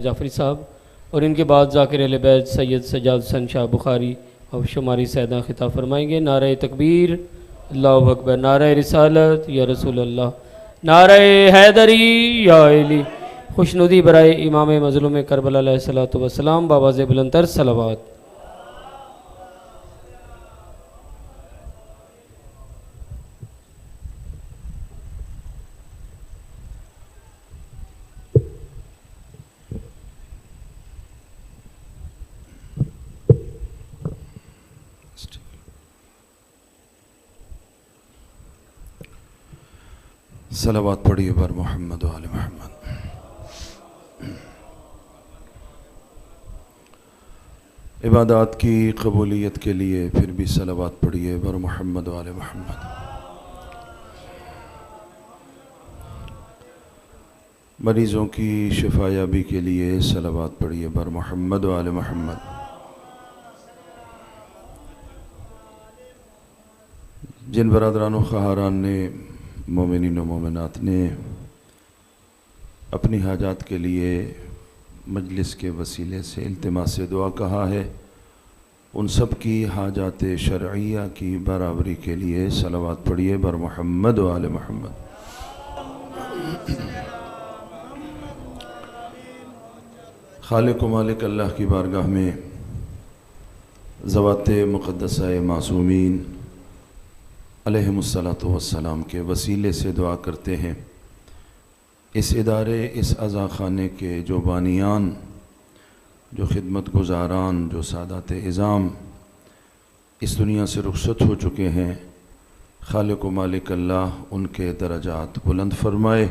جعفری صاحب اور ان کے بعد ذاکر اہل بیت سید سجاد حسین شاہ بخاری اور شماری سیداں خطاب فرمائیں گے۔ نعرہ تکبیر، اللہ اکبر، نعرہ رسالت یا رسول اللہ، نعرہ حیدری یا علی۔ خوشنودی برائے امام مظلوم کربلا علیہ السلام، بآواز بلند تر صلوات۔ صلوات پڑھیے بر محمد و آل محمد۔ عبادات کی قبولیت کے لیے پھر بھی صلوات پڑھیے بر محمد و آل محمد۔ مریضوں کی شفا یابی کے لیے صلوات پڑھیے بر محمد و آل محمد۔ جن برادران و خواہران نے، مومنین و مومنات نے اپنی حاجات کے لیے مجلس کے وسیلے سے التماس دعا کہا ہے، ان سب کی حاجات شرعیہ کی برابری کے لیے صلوات پڑھیے بر محمد و آل محمد۔ خالق و مالک اللہ کی بارگاہ میں ذوات مقدسہ معصومین علیہم السلام کے وسیلے سے دعا کرتے ہیں، اس ادارے، اس عزا خانے کے جو بانیان، جو خدمت گزاران، جو سادات اعظام اس دنیا سے رخصت ہو چکے ہیں، خالق و مالک اللہ ان کے درجات بلند فرمائے،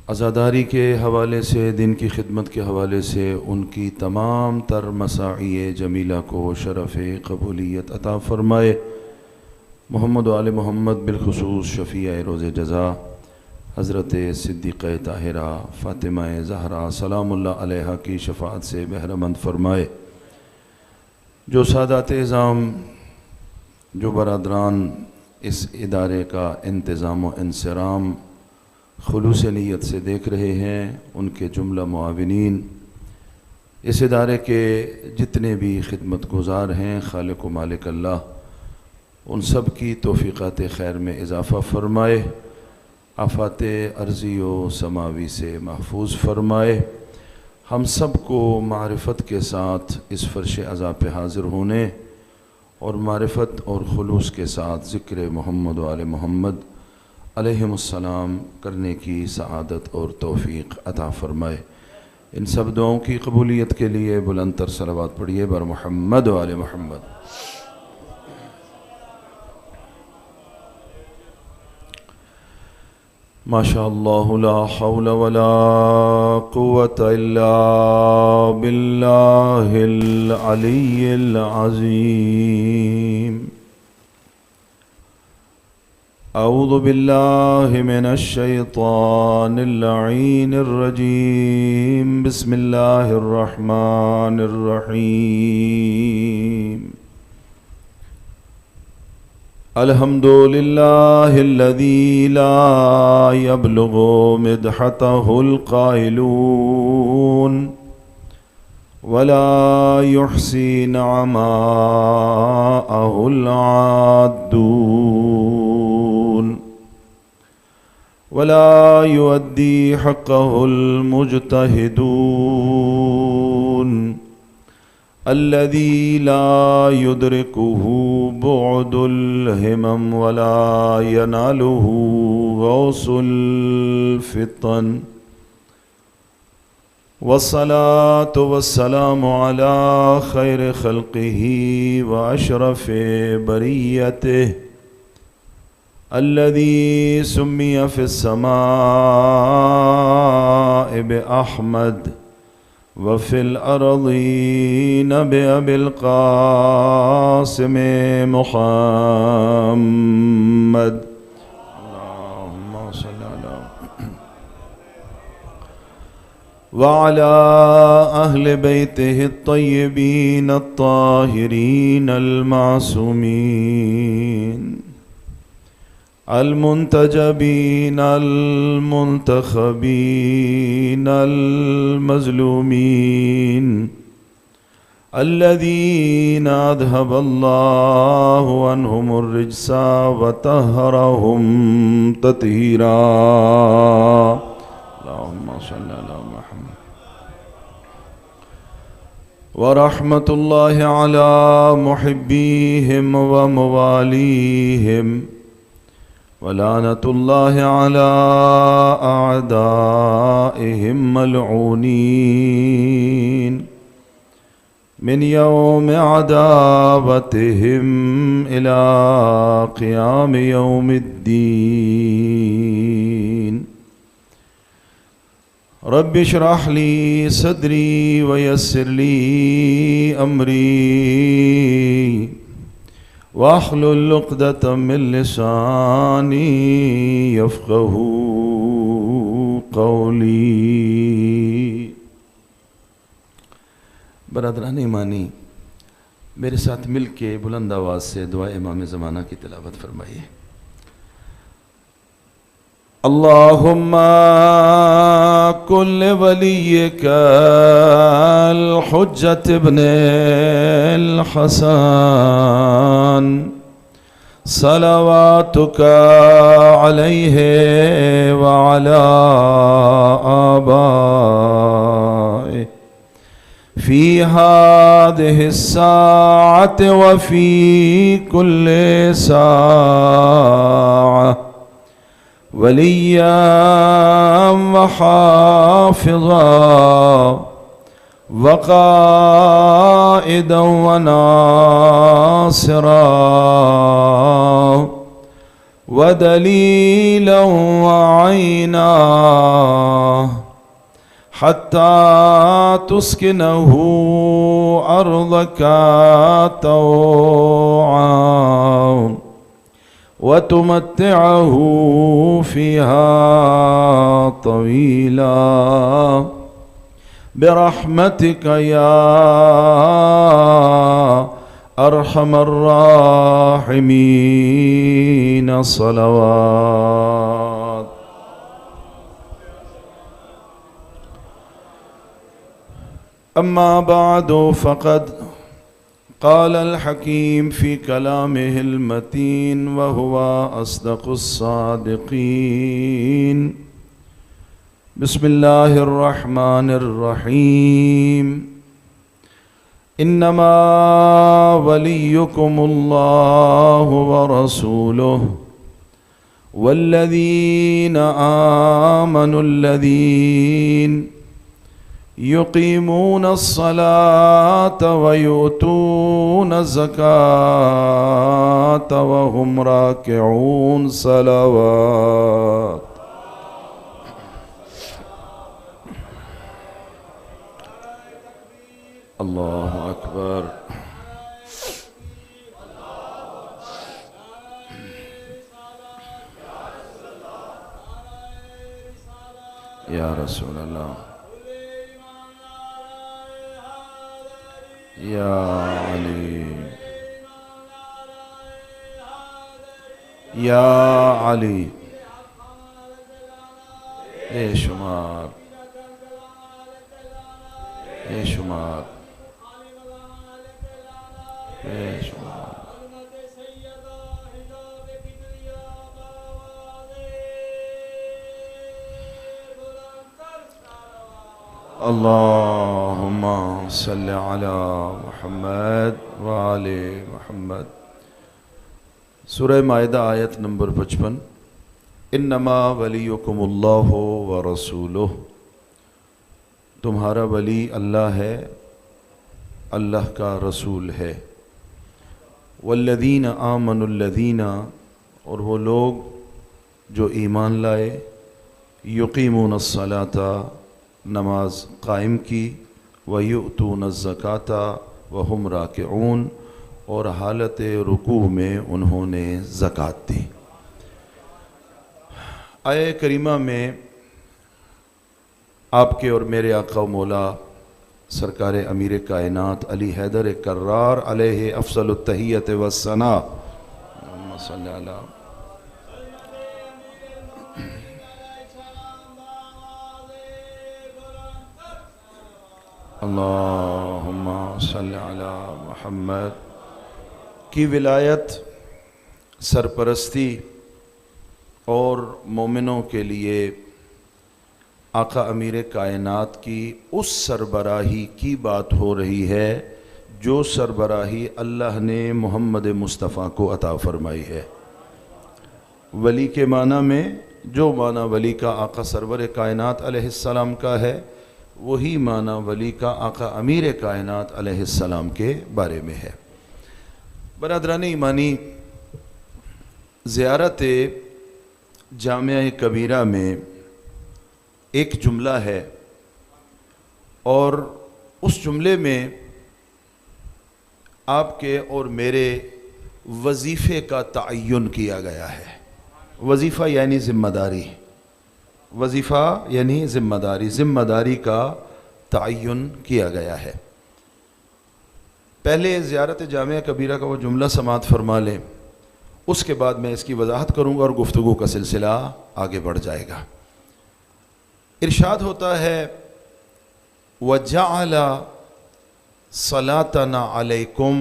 عزاداری کے حوالے سے، دین کی خدمت کے حوالے سے ان کی تمام تر مساعی جمیلہ کو شرف قبولیت عطا فرمائے۔ محمد و آل محمد بالخصوص شفیع روز جزا حضرت صدیقہ طاہرہ فاطمہ زہرا سلام اللہ علیہا کی شفاعت سے بہرمند فرمائے۔ جو سادات اعظام، جو برادران اس ادارے کا انتظام و انصرام خلوص نیت سے دیکھ رہے ہیں، ان کے جملہ معاونین، اس ادارے کے جتنے بھی خدمت گزار ہیں، خالق و مالک اللہ ان سب کی توفیقات خیر میں اضافہ فرمائے، آفات ارضی و سماوی سے محفوظ فرمائے، ہم سب کو معرفت کے ساتھ اس فرش عزا پہ حاضر ہونے اور معرفت اور خلوص کے ساتھ ذکر محمد و آل محمد علیہم السلام کرنے کی سعادت اور توفیق عطا فرمائے۔ ان سب دعاؤں کی قبولیت کے لیے بلند تر صلوات پڑھیے بر محمد و آل محمد۔ ماشاء اللہ لا حول ولا قوة الا باللہ العلی العظیم۔ اعوذ باللہ من الشیطان اللعین الرجیم، بسم اللہ الرحمن الرحیم۔ الحمد للہ الذی لا یبلغ مدحتہ القائلون ولا یحصی نعماءہ العادون ولا یؤدی حقہ المجتہدون الذي لا يدركه بعد الهمم ولا يناله غوص الفطن، والصلاة والسلام على خير خلقه وأشرف بريته الذي سمي في السماء بأحمد وفي الأرضين بأبي القاسم محمد، اللهم صل على وعلى أهل بيته الطيبين الطاهرين المعصومين المنتجبين المنتخبين المظلومين الذين أذهب الله عنهم الرجس وطهرهم تطهيرا اللهم صل على محمد ورحمة الله على محبيهم ومواليهم ولعنة الله على أعدائهم ملعونين من يوم عداوتهم إلى قيام يوم الدين رب اشرح لي صدري ويسر لي أمري واحلل عقدة من لساني يفقه قولي. برادران ایمانی، میرے ساتھ مل کے بلند آواز سے دعا امام زمانہ کی تلاوت فرمائیے. اللہم کل ولیک الحجت ابن الحسن صلواتک علیہ وعلی آبائہ فی هذه الساعة وفي كل ساعة وليا وحافظا وقائدا وناصرا ودليلا وعينا حتى تسكنه أرضك طوعا وتمتعه فيها طويلا برحمتك يا أرحم الراحمين. صلوات. أما بعد فقد قال الحكيم في كلامه المتين وهو أصدق الصادقين. بسم الله الرحمن الرحيم. إنما وليكم الله ورسوله والذين آمنوا الذين يقيمون الصلاة ويؤتون الزكاة وهم راكعون. صلوات. الله أكبر. يا رسول الله یا علی یا علی بے شمار بے شمار بے شمار. اللہم صلی علی محمد وآل محمد. سورہ مائدہ آیت نمبر 55. انما ولیکم اللہ ورسولہ، تمہارا ولی اللہ ہے، اللہ کا رسول ہے. والذین آمنوا الذین، اور وہ لوگ جو ایمان لائے، یقیمون الصلاۃ، نماز قائم کی، وَيُؤْتُونَ الزَّكَاةَ وَهُمْ رَاكِعُونَ، اور حالت رکوع میں انہوں نے زکوٰۃ دی. آیہ کریمہ میں آپ کے اور میرے آقا و مولا سرکار امیر کائنات علی حیدر کرار علیہ افضل التحیت والثناء، اللہم صلی علی اللہم صلی علی محمد کی ولایت، سرپرستی اور مومنوں کے لیے آقا امیر کائنات کی اس سربراہی کی بات ہو رہی ہے جو سربراہی اللہ نے محمد مصطفیٰ کو عطا فرمائی ہے۔ ولی کے معنی میں جو معنی ولی کا آقا سرور کائنات علیہ السلام کا ہے، وہی معنی ولی کا آقا امیر کائنات علیہ السلام کے بارے میں ہے۔ برادران ایمانی، زیارت جامعہ کبیرہ میں ایک جملہ ہے، اور اس جملے میں آپ کے اور میرے وظیفے کا تعین کیا گیا ہے۔ وظیفہ یعنی ذمہ داری، وظیفہ یعنی ذمہ داری، ذمہ داری کا تعین کیا گیا ہے۔ پہلے زیارت جامعہ کبیرہ کا وہ جملہ سماعت فرما لیں، اس کے بعد میں اس کی وضاحت کروں گا اور گفتگو کا سلسلہ آگے بڑھ جائے گا۔ ارشاد ہوتا ہے وَجَعَلَ صَلَاتَنَا عَلَيْكُمْ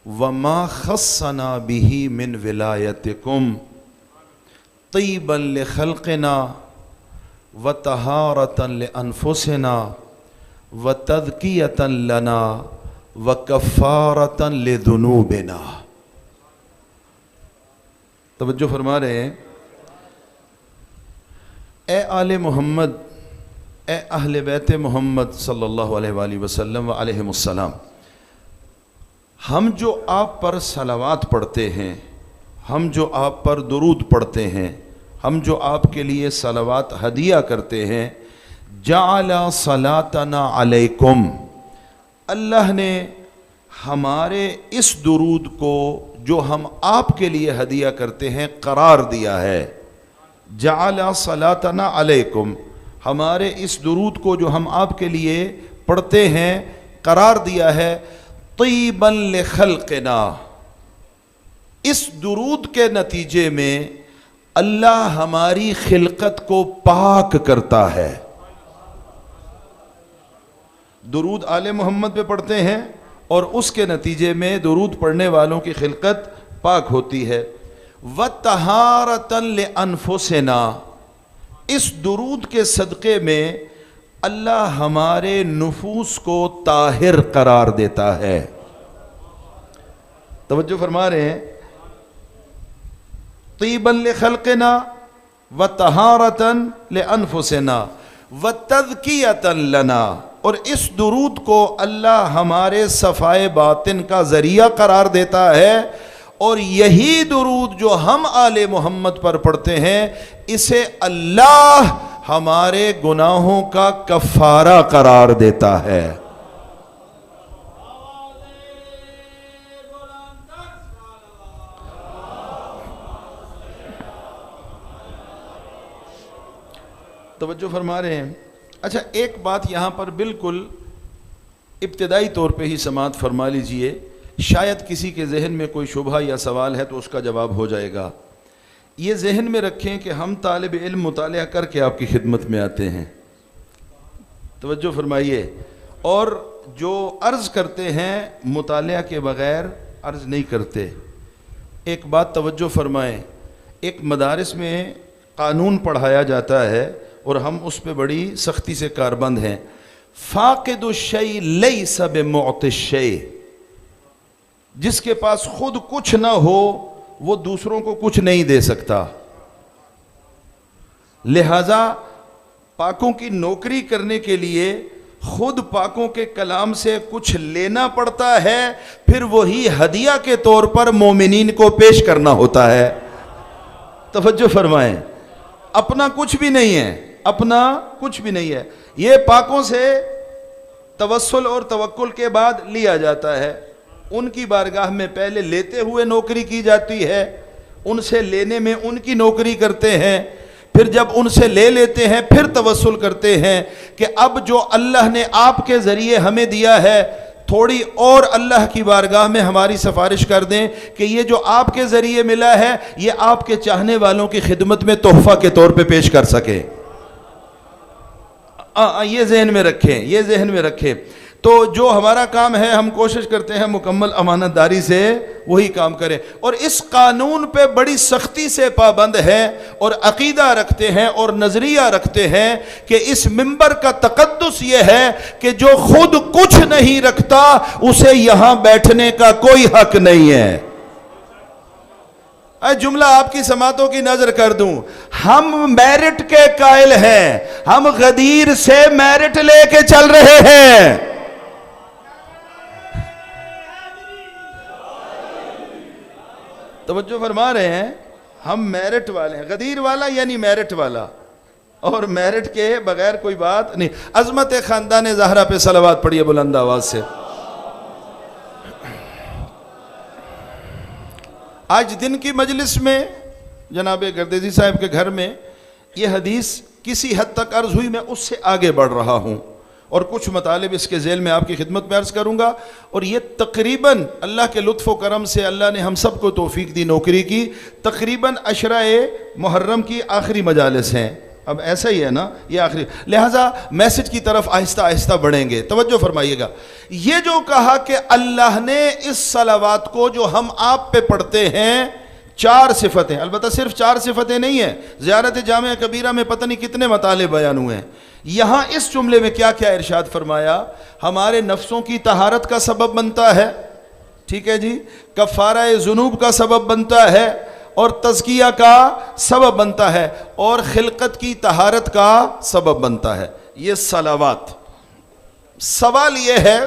وَمَا خَصَّنَا بِهِ مِنْ وِلَایَتِكُمْ طِیبًا لِخَلْقِنَا وَطَہَارَةً لِأَنفُسِنَا وَتَذْکِیَةً لَنَا وَکَفَّارَةً لِذُنُوبِنَا۔ توجہ فرما رہے ہیں، اے آل محمد، اے اہل بیت محمد صلی اللہ علیہ وآلہ وسلم و علیہم السلام، ہم جو آپ پر صلوات پڑھتے ہیں، ہم جو آپ پر درود پڑھتے ہیں، ہم جو آپ کے لیے صلوات ہدیہ کرتے ہیں، جعل صلاتنا علیکم، اللہ نے ہمارے اس درود کو جو ہم آپ کے لیے ہدیہ کرتے ہیں قرار دیا ہے۔ جعل صلاتنا علیکم، ہمارے اس درود کو جو ہم آپ کے لیے پڑھتے ہیں قرار دیا ہے طیبا لخلقنا۔ اس درود کے نتیجے میں اللہ ہماری خلقت کو پاک کرتا ہے۔ درود آل محمد پہ پڑھتے ہیں اور اس کے نتیجے میں درود پڑھنے والوں کی خلقت پاک ہوتی ہے۔ وَطَہَارَةً لِأَنفُسِنَا، اس درود کے صدقے میں اللہ ہمارے نفوس کو طاہر قرار دیتا ہے۔ توجہ فرما رہے ہیں، طیبًا لخلقنا وطہارةً لانفسنا وتذکیةً لنا، اور اس درود کو اللہ ہمارے صفائے باطن کا ذریعہ قرار دیتا ہے، اور یہی درود جو ہم آل محمد پر پڑھتے ہیں اسے اللہ ہمارے گناہوں کا کفارہ قرار دیتا ہے۔ توجہ فرما رہے ہیں۔ اچھا، ایک بات یہاں پر بالکل ابتدائی طور پہ ہی سماعت فرما لیجئے، شاید کسی کے ذہن میں کوئی شبہ یا سوال ہے تو اس کا جواب ہو جائے گا۔ یہ ذہن میں رکھیں کہ ہم طالب علم مطالعہ کر کے آپ کی خدمت میں آتے ہیں، توجہ فرمائیے، اور جو عرض کرتے ہیں مطالعہ کے بغیر عرض نہیں کرتے۔ ایک بات توجہ فرمائیں، ایک مدارس میں قانون پڑھایا جاتا ہے اور ہم اس پہ بڑی سختی سے کاربند ہیں، فاقد الشیء لیس بمعطی الشیء، جس کے پاس خود کچھ نہ ہو وہ دوسروں کو کچھ نہیں دے سکتا۔ لہذا پاکوں کی نوکری کرنے کے لیے خود پاکوں کے کلام سے کچھ لینا پڑتا ہے، پھر وہی ہدیہ کے طور پر مومنین کو پیش کرنا ہوتا ہے۔ توجہ فرمائیں، اپنا کچھ بھی نہیں ہے، اپنا کچھ بھی نہیں ہے، یہ پاکوں سے توسل اور توکل کے بعد لیا جاتا ہے۔ ان کی بارگاہ میں پہلے لیتے ہوئے نوکری کی جاتی ہے، ان سے لینے میں ان کی نوکری کرتے ہیں، پھر جب ان سے لے لیتے ہیں پھر توسل کرتے ہیں کہ اب جو اللہ نے آپ کے ذریعے ہمیں دیا ہے تھوڑی اور اللہ کی بارگاہ میں ہماری سفارش کر دیں کہ یہ جو آپ کے ذریعے ملا ہے یہ آپ کے چاہنے والوں کی خدمت میں تحفہ کے طور پہ پیش کر سکے۔ یہ ذہن میں رکھیں، یہ ذہن میں رکھیں۔ تو جو ہمارا کام ہے ہم کوشش کرتے ہیں مکمل امانت داری سے وہی کام کریں، اور اس قانون پہ بڑی سختی سے پابند ہیں اور عقیدہ رکھتے ہیں اور نظریہ رکھتے ہیں کہ اس منبر کا تقدس یہ ہے کہ جو خود کچھ نہیں رکھتا اسے یہاں بیٹھنے کا کوئی حق نہیں ہے۔ جملہ آپ کی سماعتوں کی نظر کر دوں، ہم میرٹ کے قائل ہیں، ہم غدیر سے میرٹ لے کے چل رہے ہیں۔ توجہ فرما رہے ہیں، ہم میرٹ والے ہیں، غدیر والا یعنی میرٹ والا، اور میرٹ کے بغیر کوئی بات نہیں۔ عظمت خاندان زہرا پہ صلوات پڑھیے بلند آواز سے۔ آج دن کی مجلس میں جناب گردیزی صاحب کے گھر میں یہ حدیث کسی حد تک عرض ہوئی، میں اس سے آگے بڑھ رہا ہوں اور کچھ مطالب اس کے ذیل میں آپ کی خدمت میں عرض کروں گا، اور یہ تقریباً اللہ کے لطف و کرم سے اللہ نے ہم سب کو توفیق دی نوکری کی، تقریباً عشرہ محرم کی آخری مجالس ہیں۔ اب ایسا ہی ہے نا، یہ آخری، لہٰذا میسج کی طرف آہستہ آہستہ بڑھیں گے۔ توجہ فرمائیے گا، یہ جو کہا کہ اللہ نے اس صلوات کو جو ہم آپ پہ پڑھتے ہیں 4 صفتیں، البتہ صرف 4 صفتیں نہیں ہیں، زیارت جامع کبیرہ میں پتہ نہیں کتنے مطالب بیان ہوئے ہیں، یہاں اس جملے میں کیا کیا ارشاد فرمایا؟ ہمارے نفسوں کی طہارت کا سبب بنتا ہے، ٹھیک ہے جی، کفارہ ذنوب کا سبب بنتا ہے، اور تزکیہ کا سبب بنتا ہے، اور خلقت کی طہارت کا سبب بنتا ہے یہ صلوات۔ سوال یہ ہے،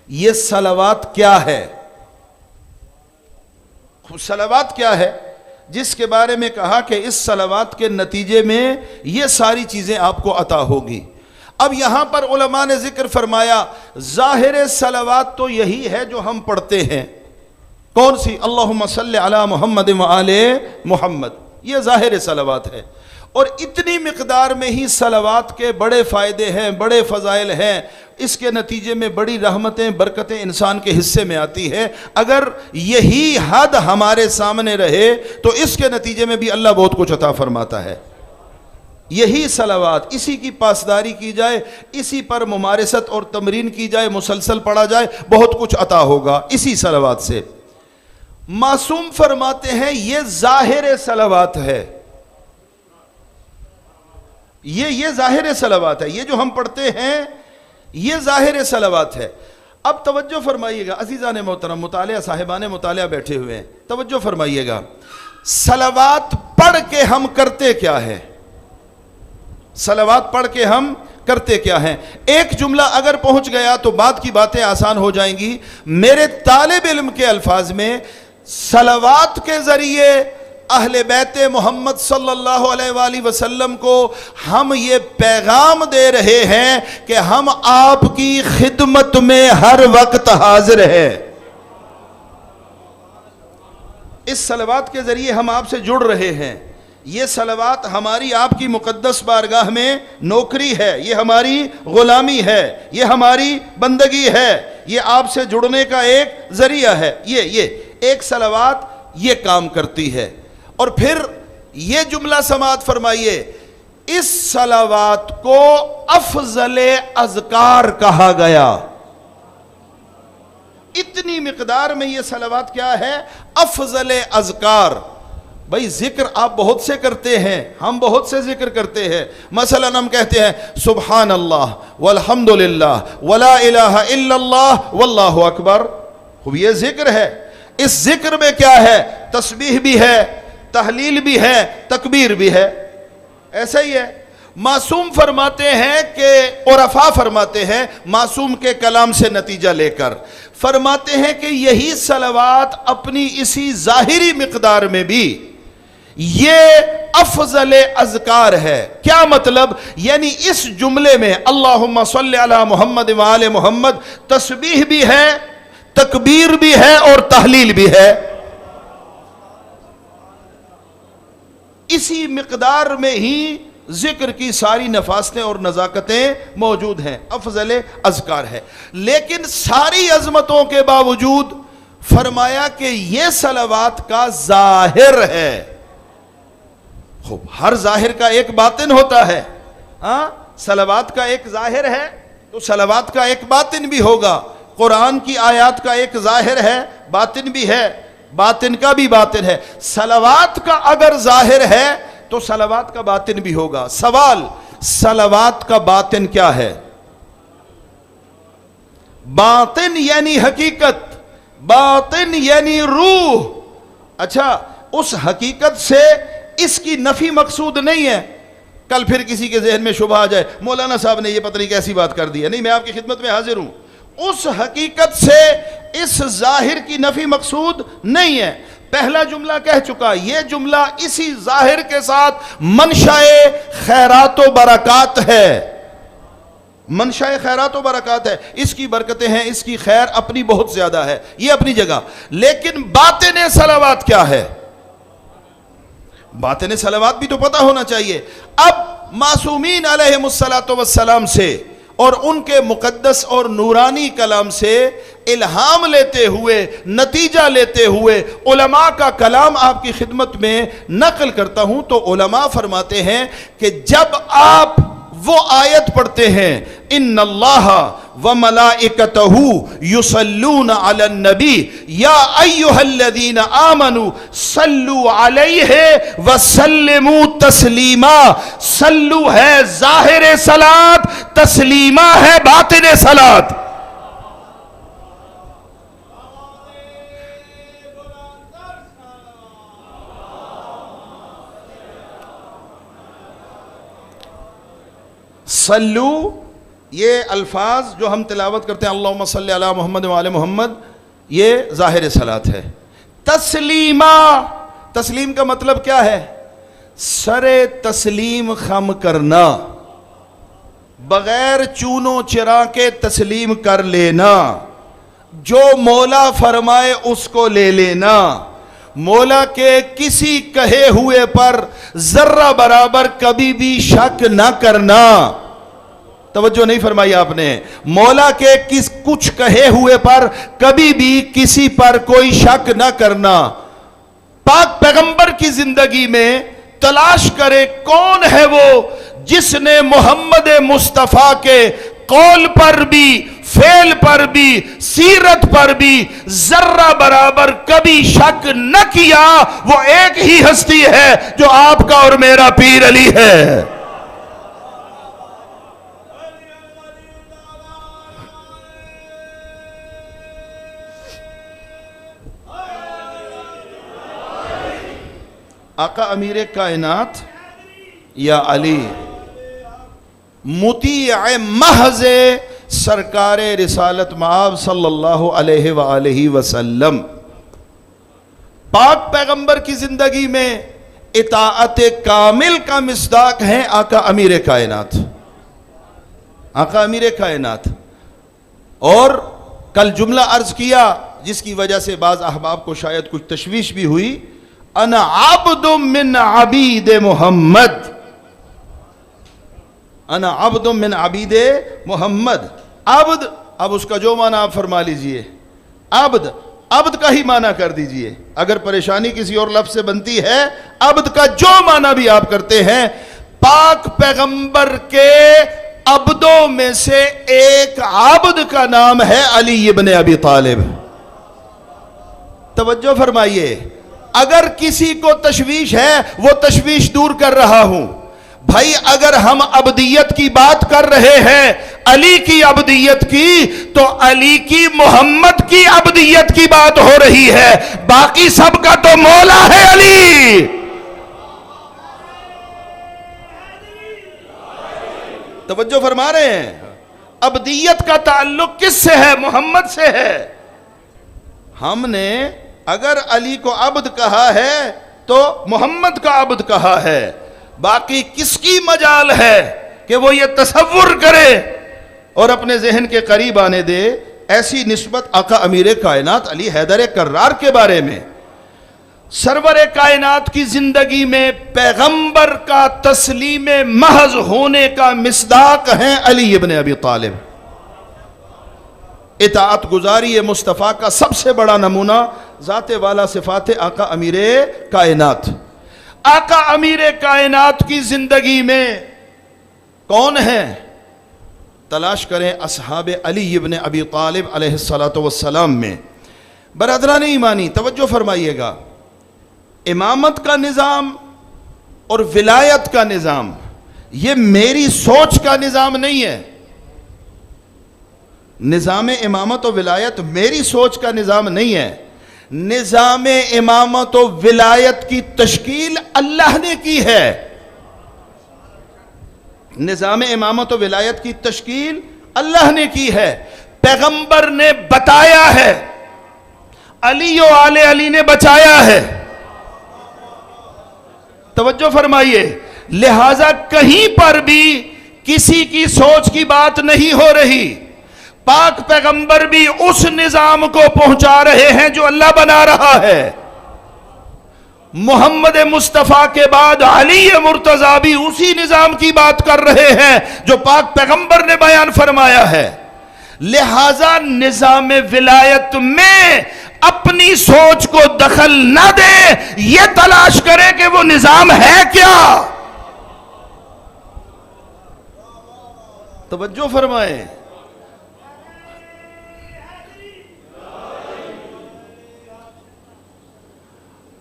یہ صلوات کیا ہے؟ صلوات کیا ہے جس کے بارے میں کہا کہ اس صلوات کے نتیجے میں یہ ساری چیزیں آپ کو عطا ہوگی؟ اب یہاں پر علماء نے ذکر فرمایا، ظاہر صلوات تو یہی ہے جو ہم پڑھتے ہیں، کون سی؟ اللہم صلی علی محمد وآل محمد، یہ ظاہر صلوات ہے، اور اتنی مقدار میں ہی صلوات کے بڑے فائدے ہیں، بڑے فضائل ہیں، اس کے نتیجے میں بڑی رحمتیں برکتیں انسان کے حصے میں آتی ہے۔ اگر یہی حد ہمارے سامنے رہے تو اس کے نتیجے میں بھی اللہ بہت کچھ عطا فرماتا ہے۔ یہی صلوات، اسی کی پاسداری کی جائے، اسی پر ممارست اور تمرین کی جائے، مسلسل پڑھا جائے، بہت کچھ عطا ہوگا اسی صلوات سے۔ معصوم فرماتے ہیں یہ ظاہر صلوات ہے، یہ ظاہر صلوات ہے، یہ جو ہم پڑھتے ہیں یہ ظاہر صلوات ہے۔ اب توجہ فرمائیے گا عزیزان محترم، مطالعہ صاحبان مطالعہ بیٹھے ہوئے ہیں، توجہ فرمائیے گا، صلوات پڑھ کے ہم کرتے کیا ہے؟ صلوات پڑھ کے ہم کرتے کیا ہیں؟ ایک جملہ اگر پہنچ گیا تو بعد کی باتیں آسان ہو جائیں گی۔ میرے طالب علم کے الفاظ میں صلوات کے ذریعے اہل بیت محمد صلی اللہ علیہ وآلہ وسلم کو ہم یہ پیغام دے رہے ہیں کہ ہم آپ کی خدمت میں ہر وقت حاضر ہیں۔ اس صلوات کے ذریعے ہم آپ سے جڑ رہے ہیں، یہ صلوات ہماری آپ کی مقدس بارگاہ میں نوکری ہے، یہ ہماری غلامی ہے، یہ ہماری بندگی ہے، یہ آپ سے جڑنے کا ایک ذریعہ ہے۔ یہ ایک صلوات یہ کام کرتی ہے۔ اور پھر یہ جملہ سماعت فرمائیے، اس صلوات کو افضل اذکار کہا گیا۔ اتنی مقدار میں یہ صلوات کیا ہے؟ افضل اذکار۔ بھائی ذکر آپ بہت سے کرتے ہیں، ہم بہت سے ذکر کرتے ہیں، مثلا ہم کہتے ہیں سبحان اللہ والحمدللہ ولا الہ الا اللہ واللہ اکبر، یہ ذکر ہے۔ اس ذکر میں کیا ہے؟ تسبیح بھی ہے، تحلیل بھی ہے، تکبیر بھی ہے، ایسا ہی ہے۔ معصوم فرماتے ہیں کہ عرفاء فرماتے ہیں، معصوم کے کلام سے نتیجہ لے کر فرماتے ہیں کہ یہی صلوات اپنی اسی ظاہری مقدار میں بھی یہ افضل اذکار ہے۔ کیا مطلب؟ یعنی اس جملے میں اللہم صلی علی محمد وآل محمد تسبیح بھی ہے، تکبیر بھی ہے اور تحلیل بھی ہے۔ اسی مقدار میں ہی ذکر کی ساری نفاستیں اور نزاکتیں موجود ہیں، افضل اذکار ہے۔ لیکن ساری عظمتوں کے باوجود فرمایا کہ یہ صلوات کا ظاہر ہے۔ خوب، ہر ظاہر کا ایک باطن ہوتا ہے، ہاں، صلوات کا ایک ظاہر ہے تو صلوات کا ایک باطن بھی ہوگا. قرآن کی آیات کا ایک ظاہر ہے، باطن بھی ہے، باطن کا بھی باطن ہے. صلوات کا اگر ظاہر ہے تو صلوات کا باطن بھی ہوگا. سوال، صلوات کا باطن کیا ہے؟ باطن یعنی حقیقت، باطن یعنی روح. اچھا، اس حقیقت سے اس کی نفی مقصود نہیں ہے. کل پھر کسی کے ذہن میں شبہ آ جائے مولانا صاحب نے یہ پتہ نہیں کیسی بات کر دی ہے. نہیں، میں آپ کی خدمت میں حاضر ہوں. اس حقیقت سے اس ظاہر کی نفی مقصود نہیں ہے. پہلا جملہ کہہ چکا، یہ جملہ اسی ظاہر کے ساتھ منشأ خیرات و برکات ہے. منشأ خیرات و برکات ہے، اس کی برکتیں ہیں، اس کی خیر اپنی بہت زیادہ ہے، یہ اپنی جگہ. لیکن باطن صلوات کیا ہے؟ باطن صلوات بھی تو پتہ ہونا چاہیے. اب معصومین علیہم الصلاۃ والسلام سے اور ان کے مقدس اور نورانی کلام سے الہام لیتے ہوئے، نتیجہ لیتے ہوئے علماء کا کلام آپ کی خدمت میں نقل کرتا ہوں. تو علماء فرماتے ہیں کہ جب آپ وہ آیت پڑھتے ہیں ان اللہ وملائکتہ یصلون علی النبی یا ایھا الذین آمنوا صلوا علیہ وسلموا تسلیما. صلو ہے ظاہر صلاۃ، تسلیما ہے باطن صلاۃ. صلو، یہ الفاظ جو ہم تلاوت کرتے ہیں اللہم صلی علی محمد وعلی محمد، یہ ظاہر صلاۃ ہے. تسلیما، تسلیم کا مطلب کیا ہے؟ سر تسلیم خم کرنا، بغیر چونو چرا کے تسلیم کر لینا، جو مولا فرمائے اس کو لے لینا، مولا کے کسی کہے ہوئے پر ذرہ برابر کبھی بھی شک نہ کرنا. توجہ نہیں فرمائی آپ نے. مولا کے کچھ کہے ہوئے پر کبھی بھی کسی پر کوئی شک نہ کرنا. پاک پیغمبر کی زندگی میں تلاش کرے کون ہے وہ جس نے محمد مصطفیٰ کے قول پر بھی، فعل پر بھی، سیرت پر بھی ذرہ برابر کبھی شک نہ کیا. وہ ایک ہی ہستی ہے جو آپ کا اور میرا پیر علی ہے. آقا امیر کائنات یا علی مطیع محض سرکار رسالت مآب صلی اللہ علیہ وآلہ وسلم. پاک پیغمبر کی زندگی میں اطاعت کامل کا مصداق ہیں آقا امیر کائنات، آقا امیر کائنات. اور کل جملہ عرض کیا جس کی وجہ سے بعض احباب کو شاید کچھ تشویش بھی ہوئی، انا عبد من عبید محمد، انا عبد من عبید محمد. عبد، اب اس کا جو معنی آپ فرما لیجئے. عبد، عبد کا ہی معنی کر دیجئے. اگر پریشانی کسی اور لفظ سے بنتی ہے، عبد کا جو معنی بھی آپ کرتے ہیں. پاک پیغمبر کے عبدوں میں سے ایک عبد کا نام ہے علی ابن ابی طالب. توجہ فرمائیے. اگر کسی کو تشویش ہے وہ تشویش دور کر رہا ہوں. بھائی اگر ہم عبدیت کی بات کر رہے ہیں، علی کی عبدیت کی، تو علی کی محمد کی عبدیت کی بات ہو رہی ہے. باقی سب کا تو مولا ہے علی. توجہ فرما رہے ہیں. عبدیت کا تعلق کس سے ہے؟ محمد سے ہے. ہم نے اگر علی کو عبد کہا ہے تو محمد کا عبد کہا ہے. باقی کس کی مجال ہے کہ وہ یہ تصور کرے اور اپنے ذہن کے قریب آنے دے ایسی نسبت آقا امیر کائنات علی حیدر کرار کے بارے میں. سرور کائنات کی زندگی میں پیغمبر کا تسلیم محض ہونے کا مصداق ہیں علی ابن ابی طالب. اطاعت گزاری مصطفیٰ کا سب سے بڑا نمونہ ذات والا صفات آقا امیر کائنات. آقا امیر کائنات کی زندگی میں کون ہیں؟ تلاش کریں اصحاب علی ابن ابی طالب علیہ الصلاۃ والسلام میں۔ برادران ایمانی توجہ فرمائیے گا، امامت کا نظام اور ولایت کا نظام یہ میری سوچ کا نظام نہیں ہے۔ نظام امامت و ولایت میری سوچ کا نظام نہیں ہے۔ نظام امامت و ولایت کی تشکیل اللہ نے کی ہے۔ نظام امامت و ولایت کی تشکیل اللہ نے کی ہے، پیغمبر نے بتایا ہے، علی و آل علی نے بچایا ہے۔ توجہ فرمائیے، لہذا کہیں پر بھی کسی کی سوچ کی بات نہیں ہو رہی، پاک پیغمبر بھی اس نظام کو پہنچا رہے ہیں جو اللہ بنا رہا ہے۔ محمد مصطفیٰ کے بعد علی مرتضیٰ بھی اسی نظام کی بات کر رہے ہیں جو پاک پیغمبر نے بیان فرمایا ہے۔ لہذا نظام ولایت میں اپنی سوچ کو دخل نہ دے، یہ تلاش کرے کہ وہ نظام ہے کیا۔ توجہ فرمائیں،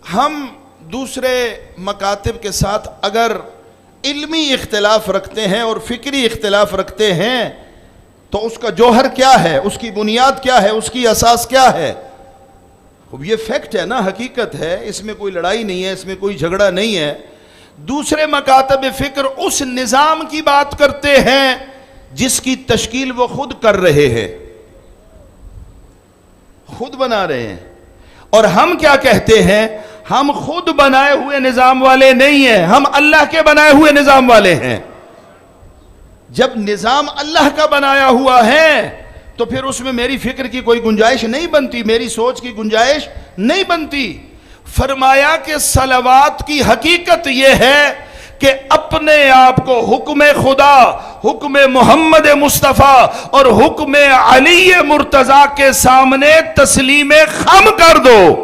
ہم دوسرے مکاتب کے ساتھ اگر علمی اختلاف رکھتے ہیں اور فکری اختلاف رکھتے ہیں تو اس کا جوہر کیا ہے، اس کی بنیاد کیا ہے، اس کی اساس کیا ہے؟ یہ فیکٹ ہے نا، حقیقت ہے، اس میں کوئی لڑائی نہیں ہے، اس میں کوئی جھگڑا نہیں ہے۔ دوسرے مکاتب فکر اس نظام کی بات کرتے ہیں جس کی تشکیل وہ خود کر رہے ہیں، خود بنا رہے ہیں، اور ہم کیا کہتے ہیں؟ ہم خود بنائے ہوئے نظام والے نہیں ہیں، ہم اللہ کے بنائے ہوئے نظام والے ہیں۔ جب نظام اللہ کا بنایا ہوا ہے تو پھر اس میں میری فکر کی کوئی گنجائش نہیں بنتی، میری سوچ کی گنجائش نہیں بنتی۔ فرمایا کہ صلوات کی حقیقت یہ ہے کہ اپنے آپ کو حکم خدا، حکم محمد مصطفیٰ اور حکم علی مرتضیٰ کے سامنے تسلیم خم کر دو۔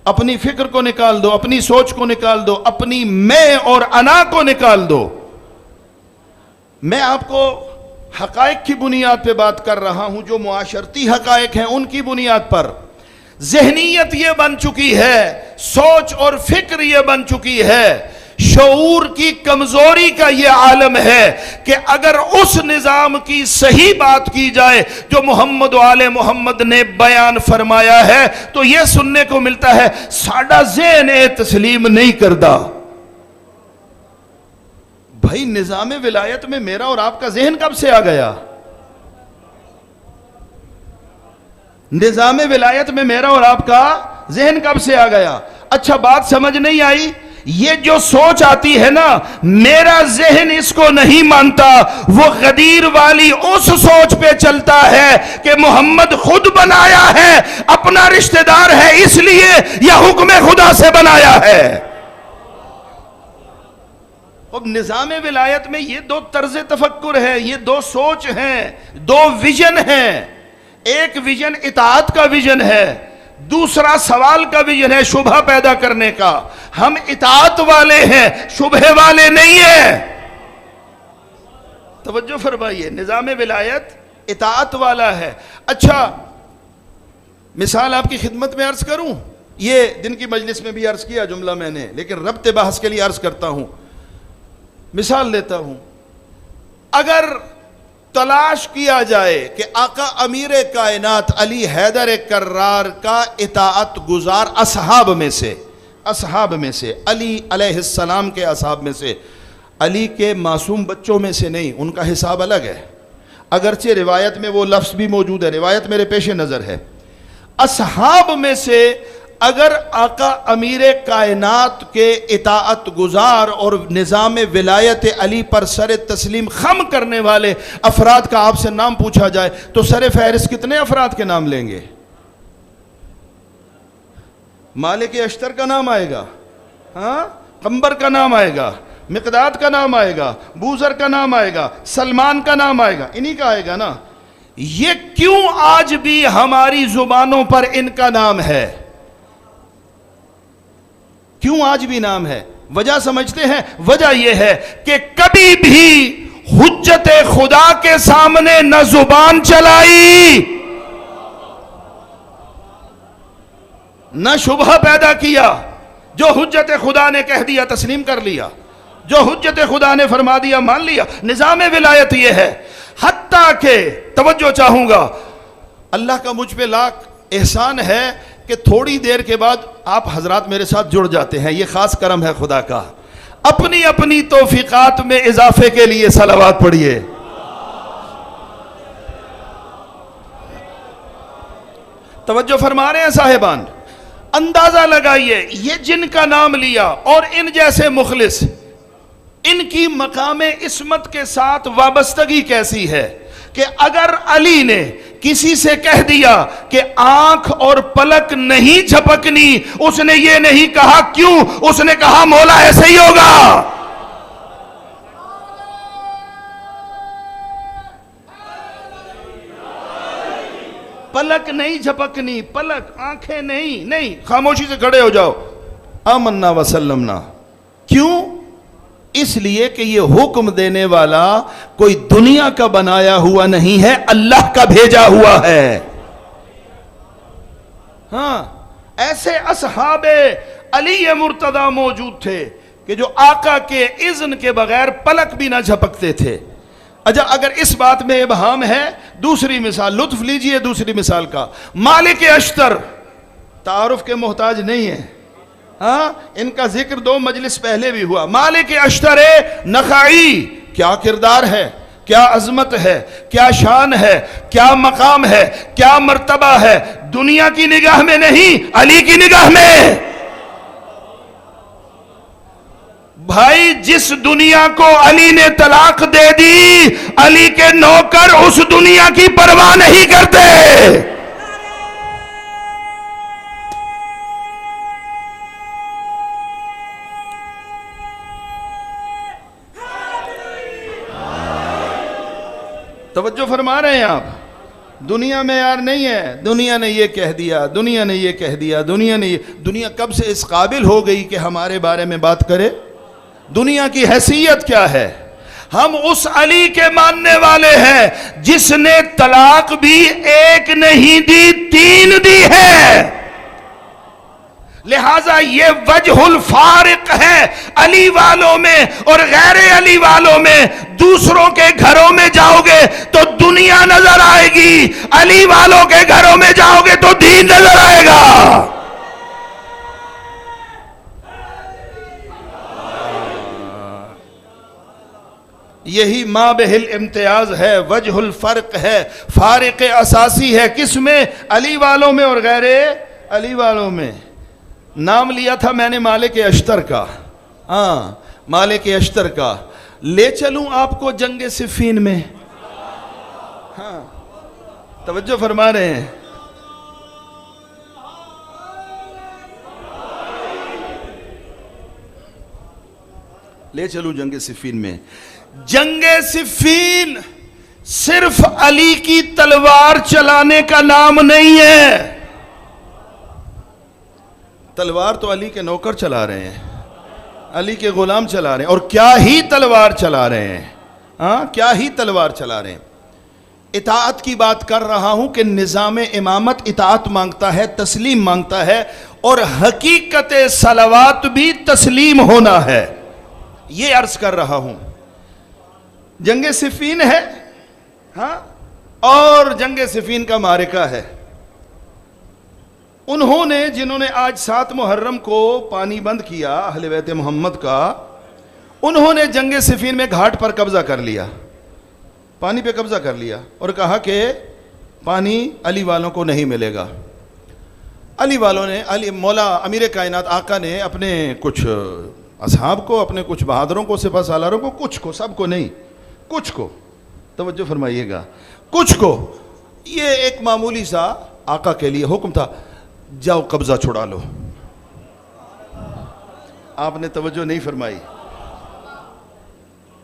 اپنی فکر کو نکال دو، اپنی سوچ کو نکال دو، اپنی میں اور انا کو نکال دو۔ میں آپ کو حقائق کی بنیاد پہ بات کر رہا ہوں، جو معاشرتی حقائق ہیں ان کی بنیاد پر۔ ذہنیت یہ بن چکی ہے، سوچ اور فکر یہ بن چکی ہے، شعور کی کمزوری کا یہ عالم ہے کہ اگر اس نظام کی صحیح بات کی جائے جو محمد و آل محمد نے بیان فرمایا ہے تو یہ سننے کو ملتا ہے ساڈا ذہن تسلیم نہیں کردہ۔ بھائی نظام ولایت میں میرا اور آپ کا ذہن کب سے آ گیا؟ نظام ولایت میں میرا اور آپ کا ذہن کب سے آ گیا؟ اچھا بات سمجھ نہیں آئی؟ یہ جو سوچ آتی ہے نا، میرا ذہن اس کو نہیں مانتا، وہ غدیر والی اس سوچ پہ چلتا ہے کہ محمد خود بنایا ہے، اپنا رشتہ دار ہے اس لیے یا حکم خدا سے بنایا ہے۔ اب نظام ولایت میں یہ دو طرز تفکر ہے، یہ دو سوچ ہیں، دو ویژن ہیں۔ ایک ویژن اطاعت کا ویژن ہے، دوسرا سوال کا ویژن ہے شبہ پیدا کرنے کا۔ ہم اطاعت والے ہیں، شبہ والے نہیں ہیں۔ توجہ فرمائیے، نظام ولایت اطاعت والا ہے۔ اچھا مثال آپ کی خدمت میں عرض کروں، یہ دن کی مجلس میں بھی عرض کیا جملہ میں نے، لیکن ربط بحث کے لیے عرض کرتا ہوں، مثال لیتا ہوں۔ اگر تلاش کیا جائے کہ آقا امیر کائنات علی حیدر کرار کا اطاعت گزار اصحاب میں سے علی علیہ السلام کے اصحاب میں سے، علی کے معصوم بچوں میں سے نہیں، ان کا حساب الگ ہے، اگرچہ روایت میں وہ لفظ بھی موجود ہے، روایت میرے پیش نظر ہے، اصحاب میں سے اگر آقا امیر کائنات کے اطاعت گزار اور نظام ولایت علی پر سر تسلیم خم کرنے والے افراد کا آپ سے نام پوچھا جائے تو سر فہرست کتنے افراد کے نام لیں گے؟ مالک اشتر کا نام آئے گا، ہاں، قمبر کا نام آئے گا، مقداد کا نام آئے گا، بوذر کا نام آئے گا، سلمان کا نام آئے گا، انہی کا آئے گا نا۔ یہ کیوں آج بھی ہماری زبانوں پر ان کا نام ہے؟ کیوں آج بھی نام ہے؟ وجہ سمجھتے ہیں؟ وجہ یہ ہے کہ کبھی بھی حجت خدا کے سامنے نہ زبان چلائی، نہ شبہ پیدا کیا. جو حجت خدا نے کہہ دیا تسلیم کر لیا، جو حجت خدا نے فرما دیا مان لیا. نظام ولایت یہ ہے. حتیٰ کہ توجہ چاہوں گا، اللہ کا مجھ پہ لاکھ احسان ہے کہ تھوڑی دیر کے بعد آپ حضرات میرے ساتھ جڑ جاتے ہیں. یہ خاص کرم ہے خدا کا. اپنی اپنی توفیقات میں اضافے کے لیے صلوات پڑھیے. توجہ فرما رہے ہیں صاحبان؟ اندازہ لگائیے یہ جن کا نام لیا اور ان جیسے مخلص، ان کی مقام عصمت کے ساتھ وابستگی کیسی ہے کہ اگر علی نے کسی سے کہہ دیا کہ آنکھ اور پلک نہیں جھپکنی، اس نے یہ نہیں کہا کیوں، اس نے کہا مولا ایسے ہی ہوگا. پلک نہیں جھپکنی، پلک آنکھیں نہیں، خاموشی سے کھڑے ہو جاؤ. آمنا وسلمنا. کیوں؟ اس لیے کہ یہ حکم دینے والا کوئی دنیا کا بنایا ہوا نہیں ہے، اللہ کا بھیجا ہوا ہے. ہاں، ایسے اصحاب علی مرتضی موجود تھے کہ جو آقا کے اذن کے بغیر پلک بھی نہ جھپکتے تھے. اچھا، اگر اس بات میں ابہام ہے، دوسری مثال لطف لیجئے. دوسری مثال کا مالک اشتر تعارف کے محتاج نہیں ہے. ہاں، ان کا ذکر 2 مجلس پہلے بھی ہوا. مالک اشتر نخعی، کیا کردار ہے، کیا عظمت ہے، کیا شان ہے، کیا مقام ہے، کیا مرتبہ ہے. دنیا کی نگاہ میں نہیں، علی کی نگاہ میں. بھائی، جس دنیا کو علی نے طلاق دے دی، علی کے نوکر اس دنیا کی پرواہ نہیں کرتے. توجہ فرما رہے ہیں آپ؟ دنیا میں یار نہیں ہے، دنیا نے یہ کہہ دیا، دنیا نے یہ کہہ دیا، دنیا کب سے اس قابل ہو گئی کہ ہمارے بارے میں بات کرے؟ دنیا کی حیثیت کیا ہے؟ ہم اس علی کے ماننے والے ہیں جس نے طلاق بھی 1 نہیں دی، 3 دی ہے. لہذا یہ وجہ الفارق ہے علی والوں میں اور غیر علی والوں میں. دوسروں کے گھروں میں جاؤ گے تو دنیا نظر آئے گی، علی والوں کے گھروں میں جاؤ گے تو دین نظر آئے گا. یہی ما بہل امتیاز ہے، وجہ الفرق ہے، فارق اساسی ہے. کس میں؟ علی والوں میں اور غیر علی والوں میں. نام لیا تھا میں نے مالک اشتر کا. ہاں، مالک اشتر کا. لے چلوں آپ کو جنگ صفین میں؟ ہاں، توجہ فرما رہے ہیں؟ لے چلوں جنگ صفین میں. جنگ صفین صرف علی کی تلوار چلانے کا نام نہیں ہے. تلوار تو علی کے نوکر چلا رہے ہیں، علی کے غلام چلا رہے ہیں، اور کیا ہی تلوار چلا رہے ہیں. ہاں، کیا ہی تلوار چلا رہے ہیں. اطاعت کی بات کر رہا ہوں کہ نظام امامت اطاعت مانگتا ہے، تسلیم مانگتا ہے، اور حقیقت صلوات بھی تسلیم ہونا ہے. یہ عرض کر رہا ہوں. جنگ صفین ہے، ہاں، اور جنگ صفین کا معرکہ ہے. جنہوں نے آج 7 محرم کو پانی بند کیا اہل بیت محمد کا، انہوں نے جنگ صفین میں گھاٹ پر قبضہ کر لیا، پانی پہ قبضہ کر لیا اور کہا کہ پانی علی والوں کو نہیں ملے گا. علی والوں نے، علی مولا امیر کائنات آقا نے اپنے کچھ اصحاب کو، اپنے کچھ بہادروں کو، سپہ سالاروں کو، کچھ کو، سب کو نہیں، کچھ کو، توجہ فرمائیے گا، کچھ کو، یہ ایک معمولی سا آقا کے لیے حکم تھا، جاؤ قبضہ چھڑا لو. آپ نے توجہ نہیں فرمائی.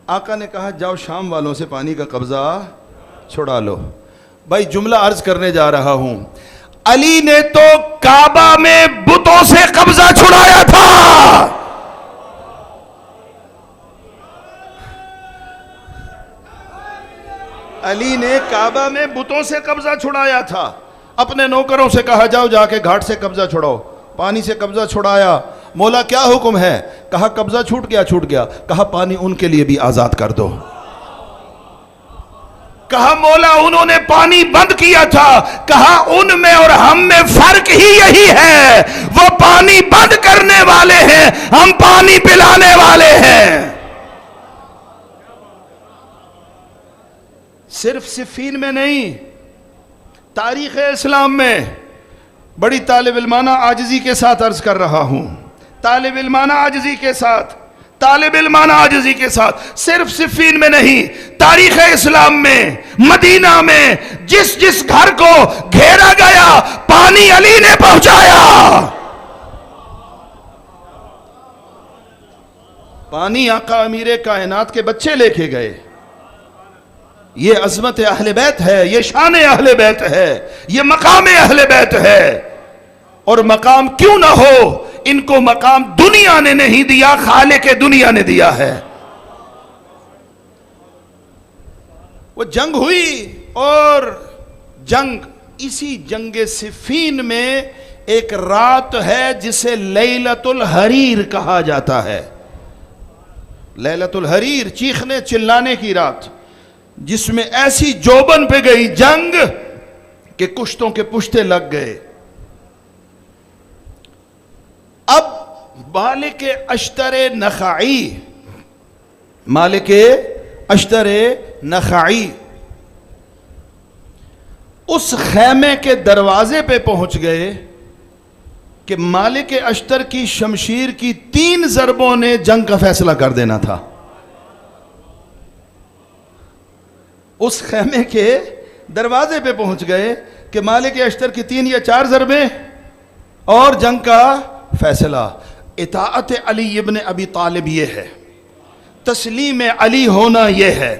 آقا نے کہا جاؤ شام والوں سے پانی کا قبضہ چھڑا لو. بھائی جملہ عرض کرنے جا رہا ہوں، علی نے تو کعبہ میں بتوں سے قبضہ چھڑایا تھا. علی نے کعبہ میں بتوں سے قبضہ چھڑایا تھا، اپنے نوکروں سے کہا جاؤ جا کے گھاٹ سے قبضہ چھڑاؤ، پانی سے قبضہ چھڑایا۔ مولا کیا حکم ہے؟ کہا قبضہ چھوٹ گیا، کہا پانی ان کے لیے بھی آزاد کر دو۔ کہا مولا انہوں نے پانی بند کیا تھا، کہا ان میں اور ہم میں فرق ہی یہی ہے، وہ پانی بند کرنے والے ہیں، ہم پانی پلانے والے ہیں۔ صرف صفین میں نہیں، تاریخ اسلام میں، بڑی طالب علمانہ عاجزی کے ساتھ عرض کر رہا ہوں، طالب علمانہ عاجزی کے ساتھ، صرف صفین میں نہیں، تاریخ اسلام میں، مدینہ میں جس گھر کو گھیرا گیا پانی علی نے پہنچایا۔ پانی آقا امیر کائنات کے بچے لے کے گئے۔ یہ عظمت اہل بیت ہے، یہ شان اہل بیت ہے، یہ مقام اہل بیت ہے۔ اور مقام کیوں نہ ہو، ان کو مقام دنیا نے نہیں دیا، خالق دنیا نے دیا ہے۔ وہ جنگ ہوئی، اور اسی جنگ صفین میں ایک رات ہے جسے لیلۃ الحریر کہا جاتا ہے۔ لیلۃ الحریر، چیخنے چلانے کی رات، جس میں ایسی جوبن پہ گئی جنگ کہ کشتوں کے پشتے لگ گئے۔ اب مالک اشتر نخعی اس خیمے کے دروازے پہ پہنچ گئے کہ مالک اشتر کی شمشیر کی 3 ضربوں نے جنگ کا فیصلہ کر دینا تھا۔ اس خیمے کے دروازے پہ پہنچ گئے کہ مالک اشتر کی 3 یا 4 ضربیں اور جنگ کا فیصلہ۔ اطاعت علی ابن ابی طالب یہ ہے، تسلیم علی ہونا یہ ہے،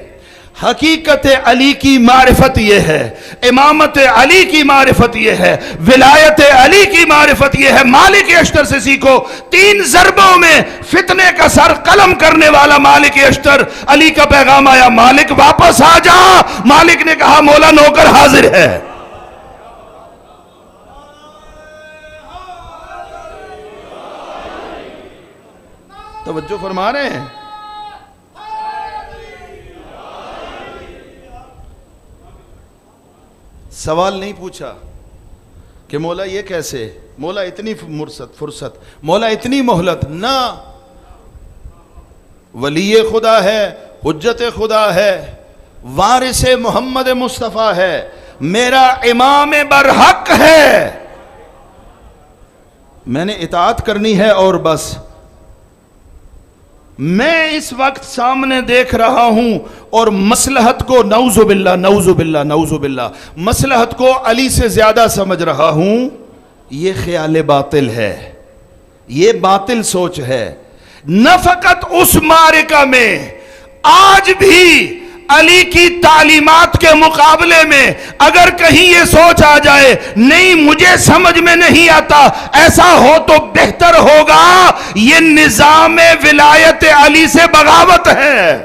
حقیقت علی کی معرفت یہ ہے، امامت علی کی معرفت یہ ہے، ولایت علی کی معرفت یہ ہے۔ مالک اشتر سے سیکھو، 3 ضربوں میں فتنے کا سر قلم کرنے والا مالک اشتر۔ علی کا پیغام آیا، مالک واپس آ جا۔ مالک نے کہا مولا نوکر حاضر ہے۔ توجہ فرما رہے ہیں؟ سوال نہیں پوچھا کہ مولا یہ کیسے، مولا اتنی فرصت، مولا اتنی مہلت، نہ، ولی خدا ہے، حجت خدا ہے، وارث محمد مصطفیٰ ہے، میرا امام برحق ہے، میں نے اطاعت کرنی ہے اور بس۔ میں اس وقت سامنے دیکھ رہا ہوں اور مصلحت کو نعوذ باللہ مصلحت کو علی سے زیادہ سمجھ رہا ہوں۔ یہ خیال باطل ہے، یہ باطل سوچ ہے۔ نہ فقط اس معرکہ میں، آج بھی علی کی تعلیمات کے مقابلے میں اگر کہیں یہ سوچ آ جائے نہیں مجھے سمجھ میں نہیں آتا، ایسا ہو تو بہتر ہوگا، یہ نظام ولایت علی سے بغاوت ہے۔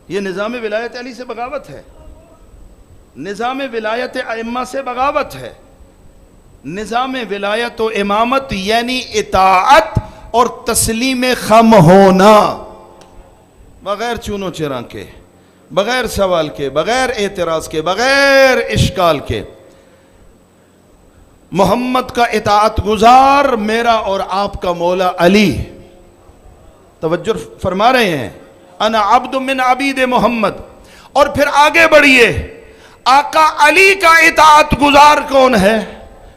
یہ نظام ولایت علی سے بغاوت ہے، نظام ولایت ائمہ سے بغاوت ہے۔ نظام ولایت و امامت یعنی اطاعت اور تسلیم خم ہونا، بغیر چونو چراں کے، بغیر سوال کے، بغیر اعتراض کے، بغیر اشکال کے۔ محمد کا اطاعت گزار میرا اور آپ کا مولا علی۔ توجہ فرما رہے ہیں؟ انا عبد من عبید محمد۔ اور پھر آگے بڑھیے، آقا علی کا اطاعت گزار کون ہے؟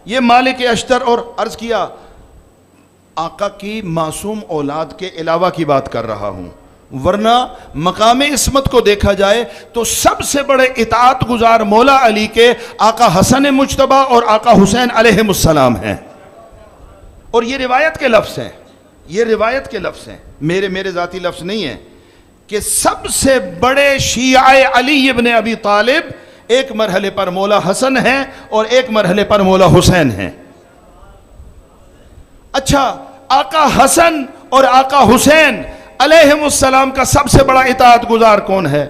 یہ مالک اشتر، اور عرض کیا آقا کی معصوم اولاد کے علاوہ کی بات کر رہا ہوں، ورنہ مقام عصمت کو دیکھا جائے تو سب سے بڑے اطاعت گزار مولا علی کے آقا حسن مجتبی اور آقا حسین علیہ السلام ہیں۔ اور یہ روایت کے لفظ ہیں، یہ روایت کے لفظ ہیں، میرے ذاتی لفظ نہیں ہیں، کہ سب سے بڑے شیعہ علی ابن ابی طالب ایک مرحلے پر مولا حسن ہیں اور ایک مرحلے پر مولا حسین ہیں۔ اچھا، آقا حسن اور آقا حسین علیہم السلام کا سب سے بڑا اطاعت گزار کون ہے؟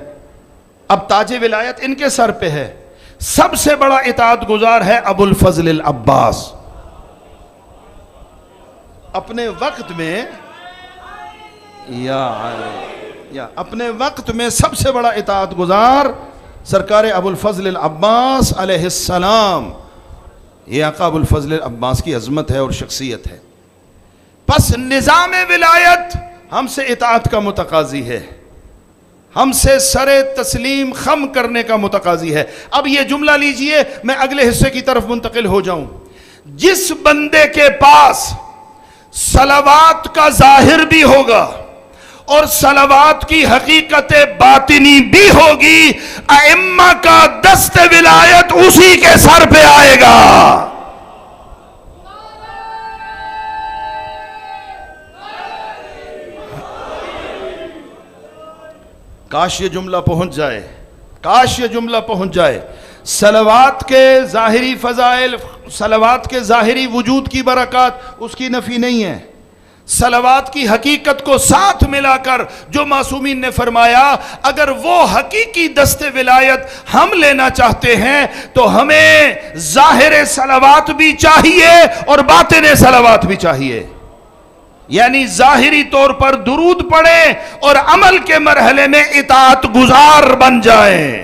اب تاج ولایت ان کے سر پہ ہے. سب سے بڑا اطاعت گزار ہے ابو الفضل العباس. اپنے وقت میں اپنے وقت میں سب سے بڑا اطاعت گزار سرکار ابو الفضل العباس علیہ السلام. یہ آقا ابو الفضل العباس کی عظمت ہے اور شخصیت ہے. پس نظام ولایت ہم سے اطاعت کا متقاضی ہے, ہم سے سر تسلیم خم کرنے کا متقاضی ہے. اب یہ جملہ لیجئے, میں اگلے حصے کی طرف منتقل ہو جاؤں. جس بندے کے پاس صلوات کا ظاہر بھی ہوگا اور صلوات کی حقیقت باطنی بھی ہوگی, ائمہ کا دست ولایت اسی کے سر پہ آئے گا. کاش یہ جملہ پہنچ جائے, کاش یہ جملہ پہنچ جائے. صلوات کے ظاہری فضائل, صلوات کے ظاہری وجود کی برکات اس کی نفی نہیں ہے. صلوات کی حقیقت کو ساتھ ملا کر جو معصومین نے فرمایا, اگر وہ حقیقی دست ولایت ہم لینا چاہتے ہیں تو ہمیں ظاہر صلوات بھی چاہیے اور باطن صلوات بھی چاہیے. یعنی ظاہری طور پر درود پڑھیں اور عمل کے مرحلے میں اطاعت گزار بن جائیں,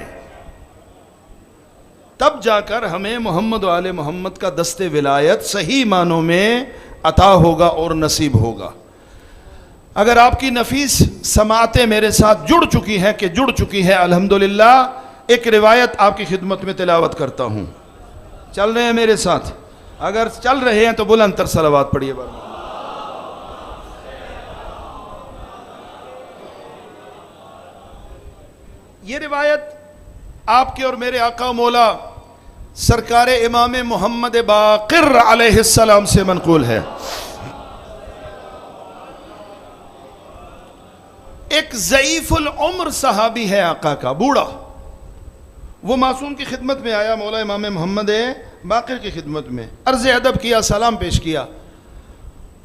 تب جا کر ہمیں محمد و آل محمد کا دست ولایت صحیح معنوں میں عطا ہوگا اور نصیب ہوگا. اگر آپ کی نفیس سماعتیں میرے ساتھ جڑ چکی ہیں کہ جڑ چکی ہیں الحمدللہ, ایک روایت آپ کی خدمت میں تلاوت کرتا ہوں. چل رہے ہیں میرے ساتھ؟ اگر چل رہے ہیں تو بلند تر صلوات پڑھیے. یہ روایت آپ کے اور میرے آقا و مولا سرکار امام محمد باقر علیہ السلام سے منقول ہے. ایک ضعیف العمر صحابی ہے آقا کا, بوڑھا, وہ معصوم کی خدمت میں آیا, مولا امام محمد باقر کی خدمت میں عرض ادب کیا, سلام پیش کیا,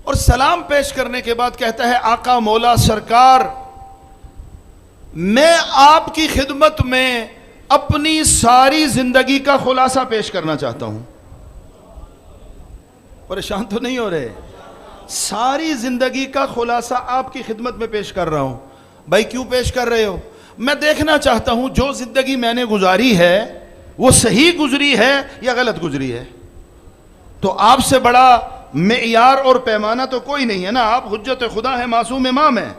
اور سلام پیش کرنے کے بعد کہتا ہے, آقا مولا سرکار, میں آپ کی خدمت میں اپنی ساری زندگی کا خلاصہ پیش کرنا چاہتا ہوں. پریشان تو نہیں ہو رہے؟ ساری زندگی کا خلاصہ آپ کی خدمت میں پیش کر رہا ہوں. بھائی کیوں پیش کر رہے ہو؟ میں دیکھنا چاہتا ہوں جو زندگی میں نے گزاری ہے وہ صحیح گزری ہے یا غلط گزری ہے. تو آپ سے بڑا معیار اور پیمانہ تو کوئی نہیں ہے نا, آپ حجت خدا ہیں, معصوم امام ہیں.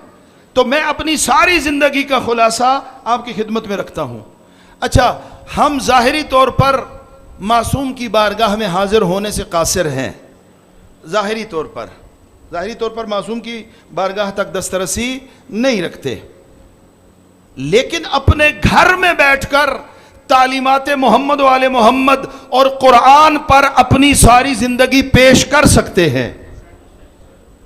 تو میں اپنی ساری زندگی کا خلاصہ آپ کی خدمت میں رکھتا ہوں. اچھا, ہم ظاہری طور پر معصوم کی بارگاہ میں حاضر ہونے سے قاصر ہیں, ظاہری طور پر معصوم کی بارگاہ تک دسترسی نہیں رکھتے, لیکن اپنے گھر میں بیٹھ کر تعلیمات محمد و آل محمد اور قرآن پر اپنی ساری زندگی پیش کر سکتے ہیں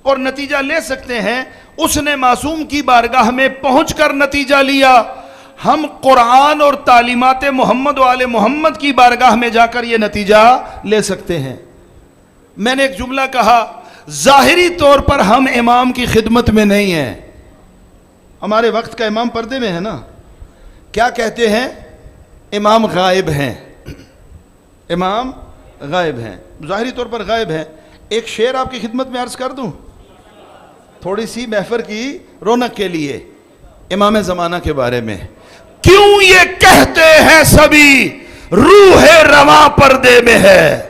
اور نتیجہ لے سکتے ہیں. اس نے معصوم کی بارگاہ میں پہنچ کر نتیجہ لیا, ہم قرآن اور تعلیمات محمد و آل محمد کی بارگاہ میں جا کر یہ نتیجہ لے سکتے ہیں. میں نے ایک جملہ کہا, ظاہری طور پر ہم امام کی خدمت میں نہیں ہیں. ہمارے وقت کا امام پردے میں ہے نا, کیا کہتے ہیں؟ امام غائب ہیں, امام غائب ہیں, ظاہری طور پر غائب ہیں. ایک شعر آپ کی خدمت میں عرض کر دوں, تھوڑی سی محفل کی رونق کے لیے, امام زمانہ کے بارے میں. کیوں یہ کہتے ہیں سبھی روح رواں پردے میں ہے,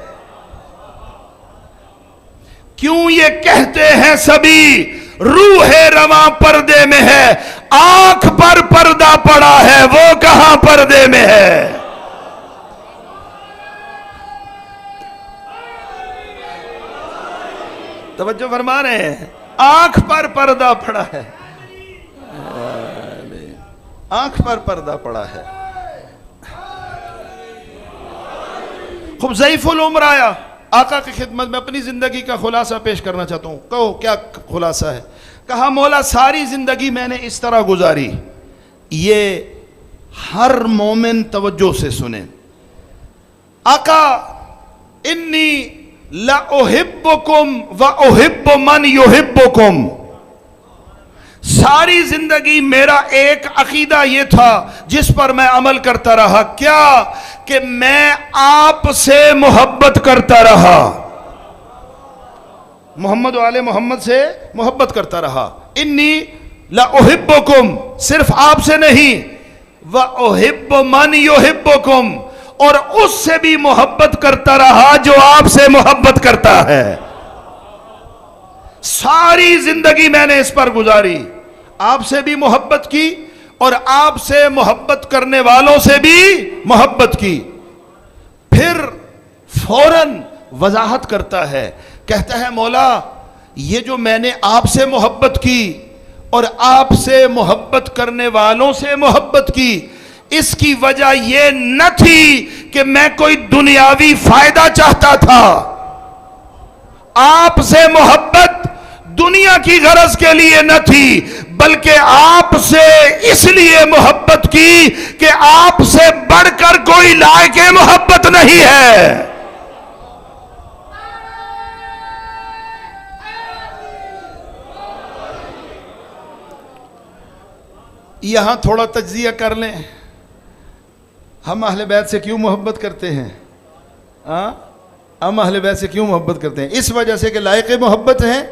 کیوں یہ کہتے ہیں سبھی روح رواں پردے میں ہے, آنکھ پر پردہ پڑا ہے وہ کہاں پردے میں ہے. توجہ فرما رہے ہیں؟ آنکھ پر پردہ پڑا ہے, آنکھ پر پردہ پڑا ہے. خوب ضعیف العمر آیا, آقا کی خدمت میں اپنی زندگی کا خلاصہ پیش کرنا چاہتا ہوں. کہو کیا خلاصہ ہے؟ کہا مولا ساری زندگی میں نے اس طرح گزاری. یہ ہر مومن توجہ سے سنیں. آقا انی لأحبکم وأحب من یحبکم, ساری زندگی میرا ایک عقیدہ یہ تھا جس پر میں عمل کرتا رہا، کیا کہ میں آپ سے محبت کرتا رہا، محمد و آل محمد سے محبت کرتا رہا. انی لأحبکم، صرف آپ سے نہیں، وأحب من یحبکم، اور اس سے بھی محبت کرتا رہا جو آپ سے محبت کرتا ہے. ساری زندگی میں نے اس پر گزاری، آپ سے بھی محبت کی اور آپ سے محبت کرنے والوں سے بھی محبت کی. پھر فوراً وضاحت کرتا ہے، کہتا ہے مولا یہ جو میں نے آپ سے محبت کی اور آپ سے محبت کرنے والوں سے محبت کی، اس کی وجہ یہ نہ تھی کہ میں کوئی دنیاوی فائدہ چاہتا تھا. آپ سے محبت دنیا کی غرض کے لیے نہ تھی، بلکہ آپ سے اس لیے محبت کی کہ آپ سے بڑھ کر کوئی لائق محبت نہیں ہے. یہاں تھوڑا تجزیہ کر لیں، ہم اہل بیت سے کیوں محبت کرتے ہیں؟ ہم اہل بیت سے کیوں محبت کرتے ہیں؟ اس وجہ سے کہ لائق محبت ہیں.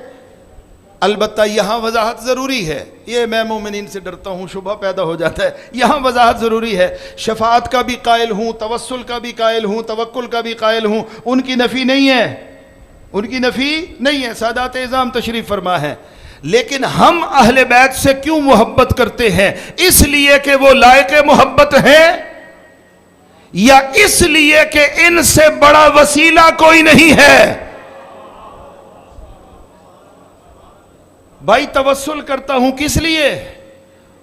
البتہ یہاں وضاحت ضروری ہے، یہ میں مومنین سے ڈرتا ہوں، شبہ پیدا ہو جاتا ہے، یہاں وضاحت ضروری ہے. شفاعت کا بھی قائل ہوں، توسل کا بھی قائل ہوں، توکل کا بھی قائل ہوں، ان کی نفی نہیں ہے، ان کی نفی نہیں ہے، سادات اعظام تشریف فرما ہے. لیکن ہم اہل بیت سے کیوں محبت کرتے ہیں؟ اس لیے کہ وہ لائق محبت ہیں، یا اس لیے کہ ان سے بڑا وسیلہ کوئی نہیں ہے؟ بھائی توسل کرتا ہوں کس لیے؟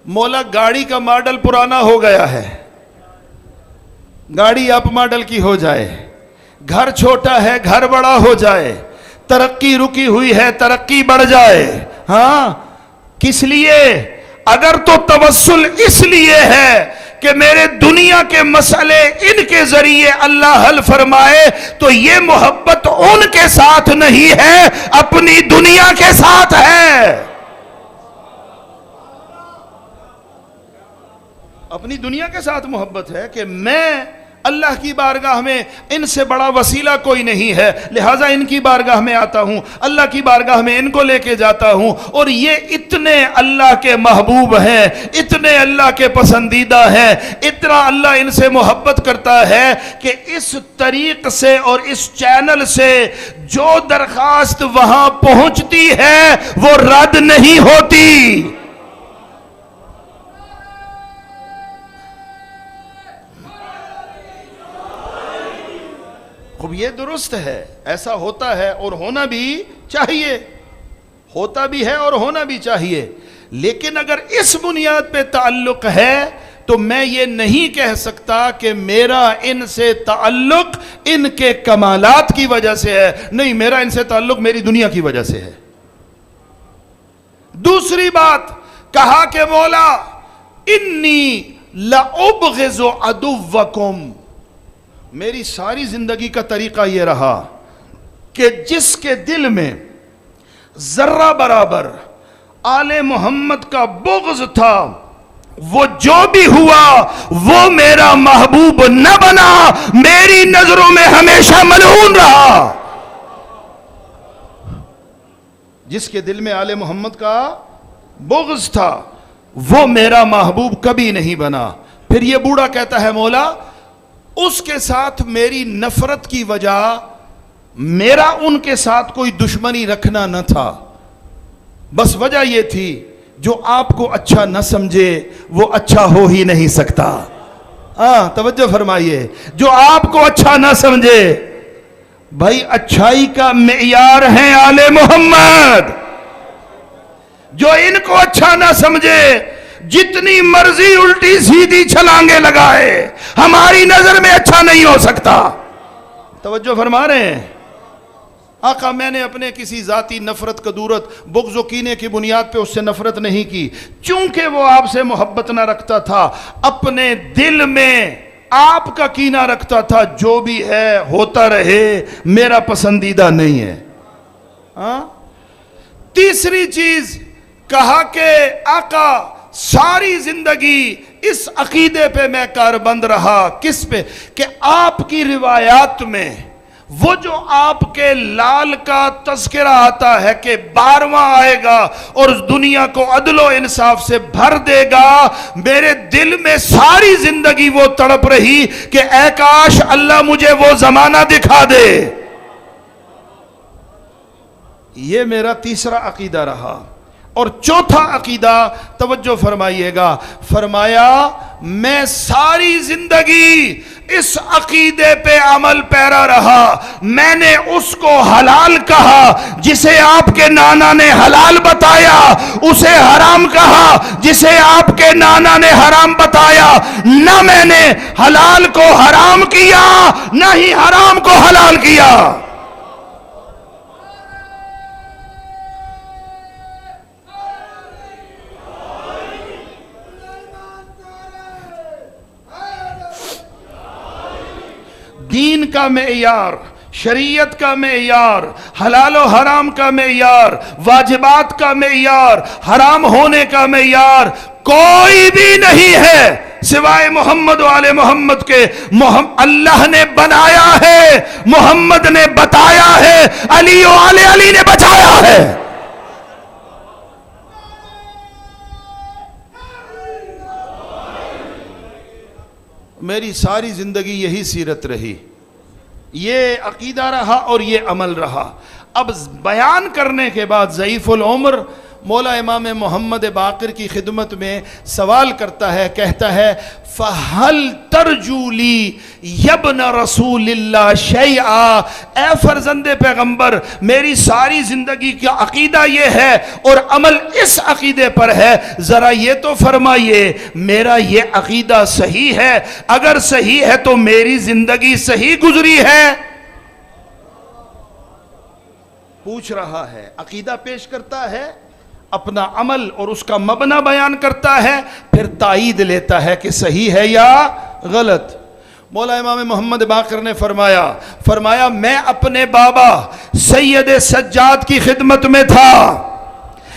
مولا گاڑی کا ماڈل پرانا ہو گیا ہے، گاڑی اپ ماڈل کی ہو جائے، گھر چھوٹا ہے گھر بڑا ہو جائے، ترقی رکی ہوئی ہے ترقی بڑھ جائے. ہاں کس لیے؟ اگر تو توسل اس لیے ہے کہ میرے دنیا کے مسئلے ان کے ذریعے اللہ حل فرمائے، تو یہ محبت ان کے ساتھ نہیں ہے، اپنی دنیا کے ساتھ ہے. اپنی دنیا کے ساتھ محبت ہے کہ میں اللہ کی بارگاہ میں ان سے بڑا وسیلہ کوئی نہیں ہے، لہٰذا ان کی بارگاہ میں آتا ہوں، اللہ کی بارگاہ میں ان کو لے کے جاتا ہوں. اور یہ اتنے اللہ کے محبوب ہیں، اتنے اللہ کے پسندیدہ ہیں، اتنا اللہ ان سے محبت کرتا ہے کہ اس طریق سے اور اس چینل سے جو درخواست وہاں پہنچتی ہے وہ رد نہیں ہوتی. خوب یہ درست ہے، ایسا ہوتا ہے اور ہونا بھی چاہیے، ہوتا بھی ہے اور ہونا بھی چاہیے. لیکن اگر اس بنیاد پہ تعلق ہے تو میں یہ نہیں کہہ سکتا کہ میرا ان سے تعلق ان کے کمالات کی وجہ سے ہے، نہیں، میرا ان سے تعلق میری دنیا کی وجہ سے ہے. دوسری بات کہا کہ مولا انی لأبغض عدوکم، میری ساری زندگی کا طریقہ یہ رہا کہ جس کے دل میں ذرہ برابر آل محمد کا بغض تھا، وہ جو بھی ہوا وہ میرا محبوب نہ بنا، میری نظروں میں ہمیشہ ملعون رہا. جس کے دل میں آل محمد کا بغض تھا وہ میرا محبوب کبھی نہیں بنا. پھر یہ بوڑھا کہتا ہے مولا اس کے ساتھ میری نفرت کی وجہ میرا ان کے ساتھ کوئی دشمنی رکھنا نہ تھا، بس وجہ یہ تھی جو آپ کو اچھا نہ سمجھے وہ اچھا ہو ہی نہیں سکتا. توجہ فرمائیے، جو آپ کو اچھا نہ سمجھے، بھائی اچھائی کا معیار ہے آل محمد. جو ان کو اچھا نہ سمجھے جتنی مرضی الٹی سیدھی چھلانگے لگائے ہماری نظر میں اچھا نہیں ہو سکتا. توجہ فرما رہے ہیں؟ آقا میں نے اپنے کسی ذاتی نفرت کدورت بغض و کینے کی بنیاد پہ اس سے نفرت نہیں کی، چونکہ وہ آپ سے محبت نہ رکھتا تھا، اپنے دل میں آپ کا کینہ رکھتا تھا. جو بھی ہے ہوتا رہے، میرا پسندیدہ نہیں ہے. تیسری چیز کہا کہ آقا ساری زندگی اس عقیدے پہ میں کاربند رہا. کس پہ؟ کہ آپ کی روایات میں وہ جو آپ کے لال کا تذکرہ آتا ہے کہ 12واں آئے گا اور دنیا کو عدل و انصاف سے بھر دے گا، میرے دل میں ساری زندگی وہ تڑپ رہی کہ اے کاش اللہ مجھے وہ زمانہ دکھا دے. یہ میرا تیسرا عقیدہ رہا. اور چوتھا عقیدہ توجہ فرمائیے گا، فرمایا میں ساری زندگی اس عقیدے پہ عمل پیرا رہا. میں نے اس کو حلال کہا جسے آپ کے نانا نے حلال بتایا، اسے حرام کہا جسے آپ کے نانا نے حرام بتایا. نہ میں نے حلال کو حرام کیا نہ ہی حرام کو حلال کیا. دین کا معیار، شریعت کا معیار، حلال و حرام کا معیار، واجبات کا معیار، حرام ہونے کا معیار کوئی بھی نہیں ہے سوائے محمد و آل محمد کے. اللہ نے بنایا ہے، محمد نے بتایا ہے، علی و آل علی نے بچایا ہے. میری ساری زندگی یہی سیرت رہی، یہ عقیدہ رہا اور یہ عمل رہا. اب بیان کرنے کے بعد ضعیف العمر مولا امام محمد باقر کی خدمت میں سوال کرتا ہے، کہتا ہے فَهَلْ تَرْجُو لِي يَبْنَ رَسُولِ اللَّهِ شَيْئًا، اے فرزند پیغمبر میری ساری زندگی کا عقیدہ یہ ہے اور عمل اس عقیدے پر ہے، ذرا یہ تو فرمائیے میرا یہ عقیدہ صحیح ہے؟ اگر صحیح ہے تو میری زندگی صحیح گزری ہے؟ پوچھ رہا ہے، عقیدہ پیش کرتا ہے، اپنا عمل اور اس کا مبنی بیان کرتا ہے، پھر تائید لیتا ہے کہ صحیح ہے یا غلط. مولا امام محمد باقر نے فرمایا میں اپنے بابا سید سجاد کی خدمت میں تھا،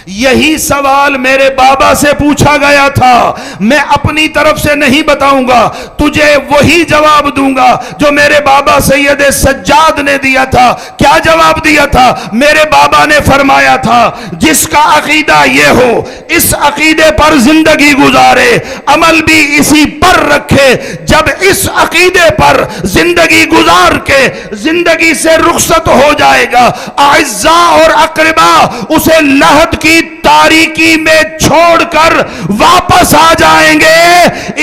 یہی سوال میرے بابا سے پوچھا گیا تھا، میں اپنی طرف سے نہیں بتاؤں گا، تجھے وہی جواب دوں گا جو میرے بابا سید سجاد نے دیا تھا. کیا جواب دیا تھا؟ میرے بابا نے فرمایا تھا جس کا عقیدہ یہ ہو اس عقیدے پر زندگی گزارے، عمل بھی اسی پر رکھے. جب اس عقیدے پر زندگی گزار کے زندگی سے رخصت ہو جائے گا، اعزاء اور اقربا اسے لحد کی تاریکی میں چھوڑ کر واپس آ جائیں گے.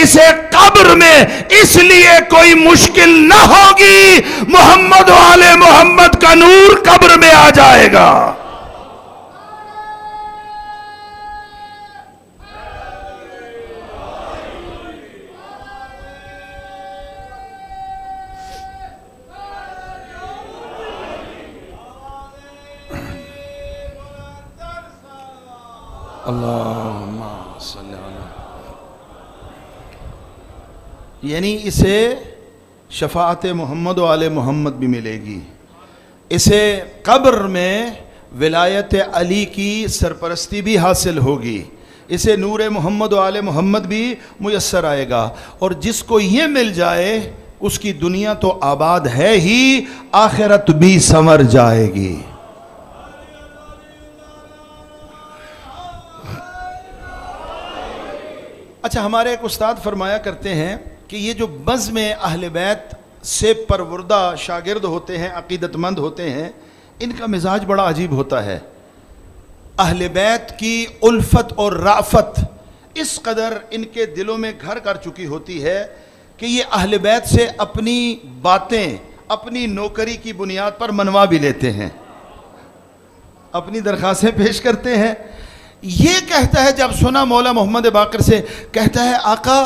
اسے قبر میں اس لیے کوئی مشکل نہ ہوگی، محمد و آل محمد کا نور قبر میں آ جائے گا. اللہم صلی اللہ. یعنی اسے شفاعت محمد و آل محمد بھی ملے گی، اسے قبر میں ولایت علی کی سرپرستی بھی حاصل ہوگی، اسے نور محمد و آل محمد بھی میسر آئے گا. اور جس کو یہ مل جائے اس کی دنیا تو آباد ہے ہی، آخرت بھی سنور جائے گی. اچھا، ہمارے ایک استاد فرمایا کرتے ہیں کہ یہ جو بزم اہل بیت سے پروردہ شاگرد ہوتے ہیں، عقیدت مند ہوتے ہیں، ان کا مزاج بڑا عجیب ہوتا ہے. اہل بیت کی الفت اور رافت اس قدر ان کے دلوں میں گھر کر چکی ہوتی ہے کہ یہ اہل بیت سے اپنی باتیں اپنی نوکری کی بنیاد پر منوا بھی لیتے ہیں، اپنی درخواستیں پیش کرتے ہیں. یہ کہتا ہے، جب سنا مولا محمد باقر سے، کہتا ہے آقا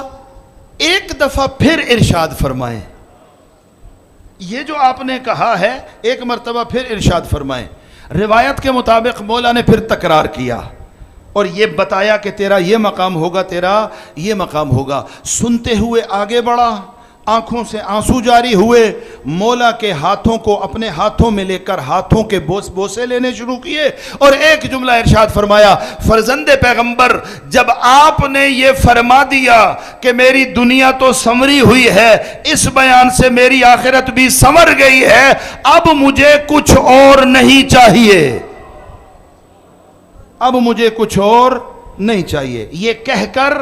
ایک دفعہ پھر ارشاد فرمائیں، یہ جو آپ نے کہا ہے ایک مرتبہ پھر ارشاد فرمائیں. روایت کے مطابق مولا نے پھر تکرار کیا اور یہ بتایا کہ تیرا یہ مقام ہوگا، تیرا یہ مقام ہوگا. سنتے ہوئے آگے بڑھا آنکھوں سے آنسو جاری ہوئے، مولا کے ہاتھوں کو اپنے ہاتھوں میں لے کر ہاتھوں کے بوسے لینے شروع کیے، اور ایک جملہ ارشاد فرمایا، فرزند پیغمبر جب آپ نے یہ فرما دیا کہ میری دنیا تو سنوری ہوئی ہے، اس بیان سے میری آخرت بھی سنور گئی ہے، اب مجھے کچھ اور نہیں چاہیے، اب مجھے کچھ اور نہیں چاہیے، یہ کہہ کر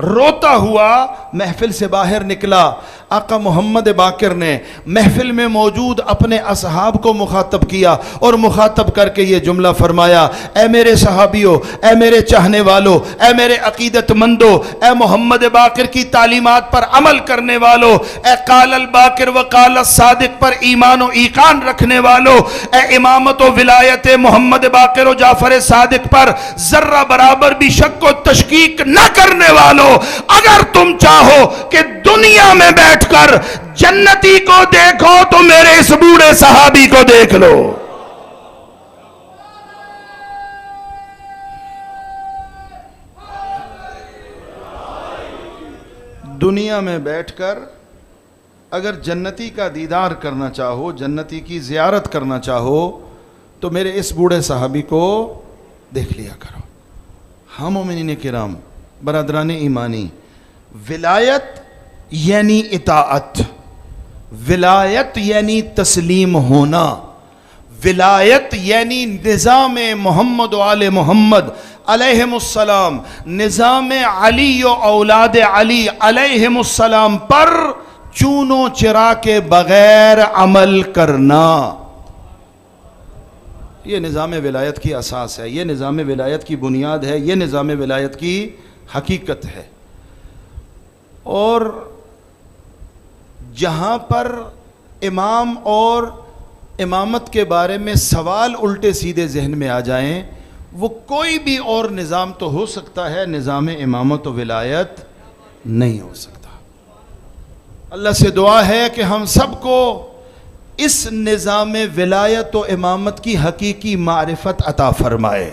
روتا ہوا محفل سے باہر نکلا۔ آقا محمد باقر نے محفل میں موجود اپنے اصحاب کو مخاطب کیا اور مخاطب کر کے یہ جملہ فرمایا، اے میرے صحابیوں، اے میرے چاہنے والوں، اے میرے عقیدت مندوں، اے محمد باقر کی تعلیمات پر عمل کرنے والوں، اے قال الباقر و قال الصادق پر ایمان و ایقان رکھنے والوں، اے امامت و ولایت محمد باقر و جعفر صادق پر ذرہ برابر بھی شک و تشکیک نہ کرنے والوں، اگر تم چاہو کہ دنیا میں بیٹھ کر جنتی کو دیکھو تو میرے اس بوڑھے صحابی کو دیکھ لو۔ دنیا میں بیٹھ کر اگر جنتی کا دیدار کرنا چاہو، جنتی کی زیارت کرنا چاہو، تو میرے اس بوڑھے صحابی کو دیکھ لیا کرو۔ ہاں مومنین کرام، برادران ایمانی، ولایت یعنی اطاعت، ولایت یعنی تسلیم ہونا، ولایت یعنی نظام محمد و آل محمد علیہم السلام، نظام علی و اولاد علی علیہم السلام پر چون و چرا کے بغیر عمل کرنا، یہ نظام ولایت کی اساس ہے، یہ نظام ولایت کی بنیاد ہے، یہ نظام ولایت کی حقیقت ہے۔ اور جہاں پر امام اور امامت کے بارے میں سوال الٹے سیدھے ذہن میں آ جائیں، وہ کوئی بھی اور نظام تو ہو سکتا ہے، نظام امامت و ولایت نہیں ہو سکتا۔ اللہ سے دعا ہے کہ ہم سب کو اس نظام ولایت و امامت کی حقیقی معرفت عطا فرمائے،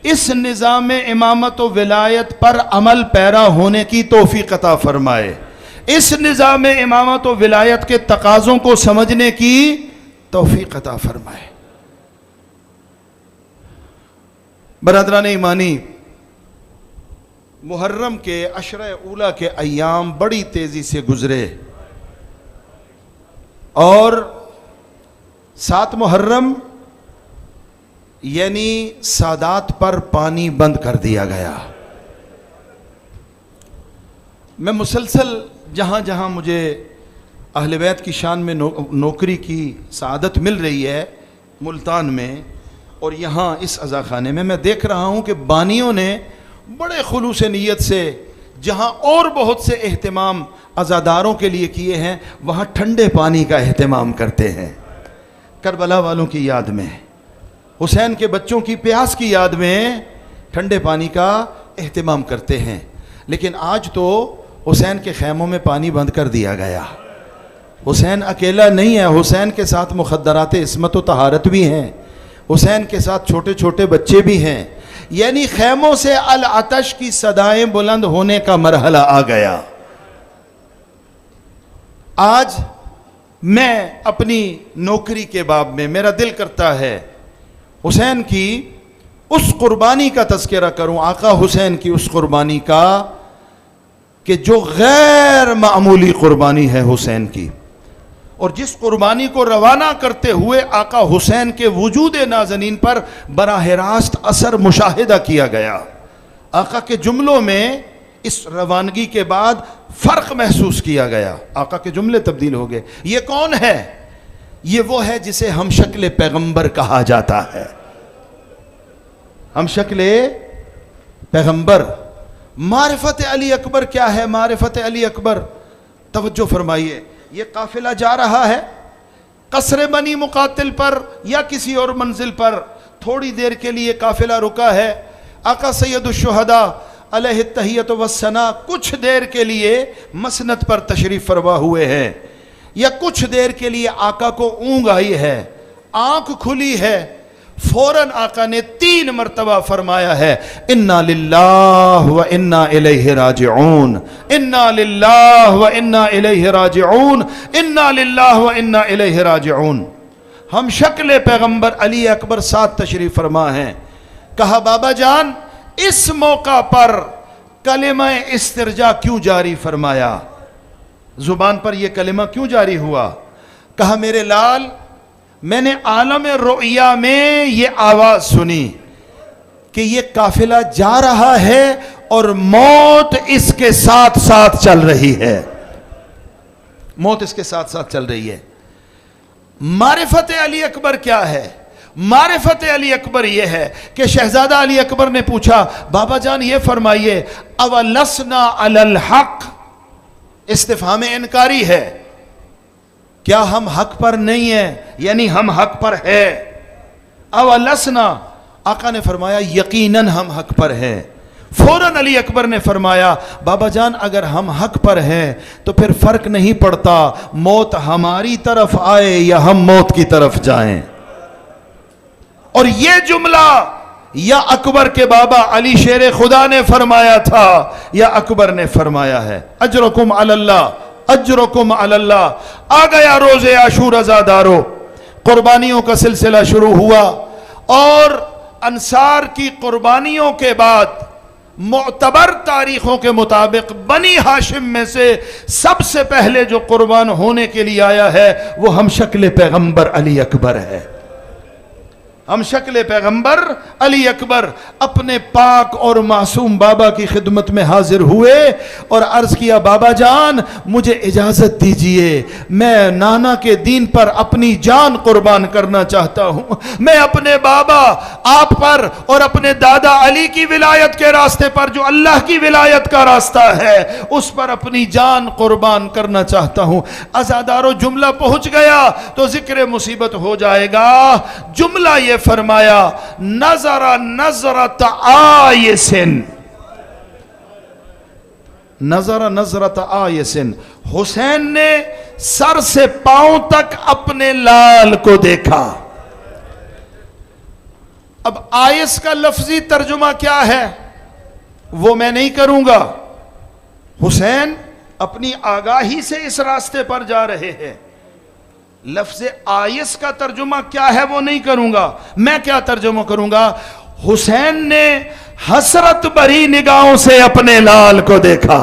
اس نظام امامت و ولایت پر عمل پیرا ہونے کی توفیق عطا فرمائے، اس نظام امامت و ولایت کے تقاضوں کو سمجھنے کی توفیق عطا فرمائے۔ برادران ایمانی، محرم کے عشرہ اولیٰ کے ایام بڑی تیزی سے گزرے، اور 7 محرم یعنی سادات پر پانی بند کر دیا گیا۔ میں مسلسل جہاں جہاں مجھے اہل بیت کی شان میں نوکری کی سعادت مل رہی ہے، ملتان میں اور یہاں اس عزاخانے میں دیکھ رہا ہوں کہ بانیوں نے بڑے خلوص نیت سے جہاں اور بہت سے اہتمام عزاداروں کے لیے کیے ہیں، وہاں ٹھنڈے پانی کا اہتمام کرتے ہیں، کربلا والوں کی یاد میں، حسین کے بچوں کی پیاس کی یاد میں ٹھنڈے پانی کا اہتمام کرتے ہیں۔ لیکن آج تو حسین کے خیموں میں پانی بند کر دیا گیا۔ حسین اکیلا نہیں ہے، حسین کے ساتھ مخدرات عصمت و طہارت بھی ہیں، حسین کے ساتھ چھوٹے چھوٹے بچے بھی ہیں، یعنی خیموں سے العطش کی صدائیں بلند ہونے کا مرحلہ آ گیا۔ آج میں اپنی نوکری کے باب میں میرا دل کرتا ہے حسین کی اس قربانی کا تذکرہ کروں، آقا حسین کی اس قربانی کا کہ جو غیر معمولی قربانی ہے حسین کی، اور جس قربانی کو روانہ کرتے ہوئے آقا حسین کے وجود نازنین پر براہ راست اثر مشاہدہ کیا گیا۔ آقا کے جملوں میں اس روانگی کے بعد فرق محسوس کیا گیا، آقا کے جملے تبدیل ہو گئے۔ یہ کون ہے؟ یہ وہ ہے جسے ہم شکل پیغمبر کہا جاتا ہے، ہم شکل پیغمبر۔ معرفت علی اکبر کیا ہے؟ معرفت علی اکبر، توجہ فرمائیے، یہ قافلہ جا رہا ہے قصر بنی مقاتل پر یا کسی اور منزل پر، تھوڑی دیر کے لیے قافلہ رکا ہے، آقا سید الشہداء علیہ التحیۃ والثناء کچھ دیر کے لیے مسند پر تشریف فرما ہوئے ہیں، یا کچھ دیر کے لیے آقا کو اونگ آئی ہے، آنکھ کھلی ہے، فوراً آقا نے 3 مرتبہ فرمایا ہے انا للہ و انا الیہ راجعون، انا للہ و انا الیہ راجعون، انا للہ و انا الیہ راجعون۔ ہم شکل پیغمبر علی اکبر ساتھ تشریف فرما ہیں۔ کہا بابا جان اس موقع پر کلمہ استرجاع کیوں جاری فرمایا، زبان پر یہ کلمہ کیوں جاری ہوا؟ کہا میرے لال میں نے عالم رؤیا میں یہ آواز سنی کہ یہ قافلہ جا رہا ہے اور موت اس کے ساتھ ساتھ چل رہی ہے، موت اس کے ساتھ ساتھ چل رہی ہے۔ معرفت علی اکبر کیا ہے؟ معرفت علی اکبر یہ ہے کہ شہزادہ علی اکبر نے پوچھا بابا جان یہ فرمائیے اولسنا علی الحق، استفہام انکاری ہے، کیا ہم حق پر نہیں ہیں؟ یعنی ہم حق پر ہے۔ اولسنا، آقا نے فرمایا یقیناً ہم حق پر ہیں۔ فوراً علی اکبر نے فرمایا بابا جان اگر ہم حق پر ہیں تو پھر فرق نہیں پڑتا موت ہماری طرف آئے یا ہم موت کی طرف جائیں۔ اور یہ جملہ یا اکبر کے بابا علی شیر خدا نے فرمایا تھا یا اکبر نے فرمایا ہے۔ اجرکم علی اللہ، اجرکم علی اللہ۔ آ گیا روز عاشور عزادارو، قربانیوں کا سلسلہ شروع ہوا، اور انصار کی قربانیوں کے بعد معتبر تاریخوں کے مطابق بنی ہاشم میں سے سب سے پہلے جو قربان ہونے کے لیے آیا ہے وہ ہم شکل پیغمبر علی اکبر ہے۔ ہم شکل پیغمبر علی اکبر اپنے پاک اور معصوم بابا کی خدمت میں حاضر ہوئے اور عرض کیا بابا جان مجھے اجازت دیجئے، میں نانا کے دین پر اپنی جان قربان کرنا چاہتا ہوں، میں اپنے بابا آپ پر اور اپنے دادا علی کی ولایت کے راستے پر جو اللہ کی ولایت کا راستہ ہے اس پر اپنی جان قربان کرنا چاہتا ہوں۔ عزادارو جملہ پہنچ گیا تو ذکر مصیبت ہو جائے گا۔ جملہ یہ فرمایا نظر نظرت آیسن، نظر نظرت آیسن، حسین نے سر سے پاؤں تک اپنے لال کو دیکھا۔ اب آیس کا لفظی ترجمہ کیا ہے وہ میں نہیں کروں گا، حسین اپنی آگاہی سے اس راستے پر جا رہے ہیں، لفظ آیس کا ترجمہ کیا ہے وہ نہیں کروں گا۔ میں کیا ترجمہ کروں گا؟ حسین نے حسرت بھری نگاہوں سے اپنے لال کو دیکھا،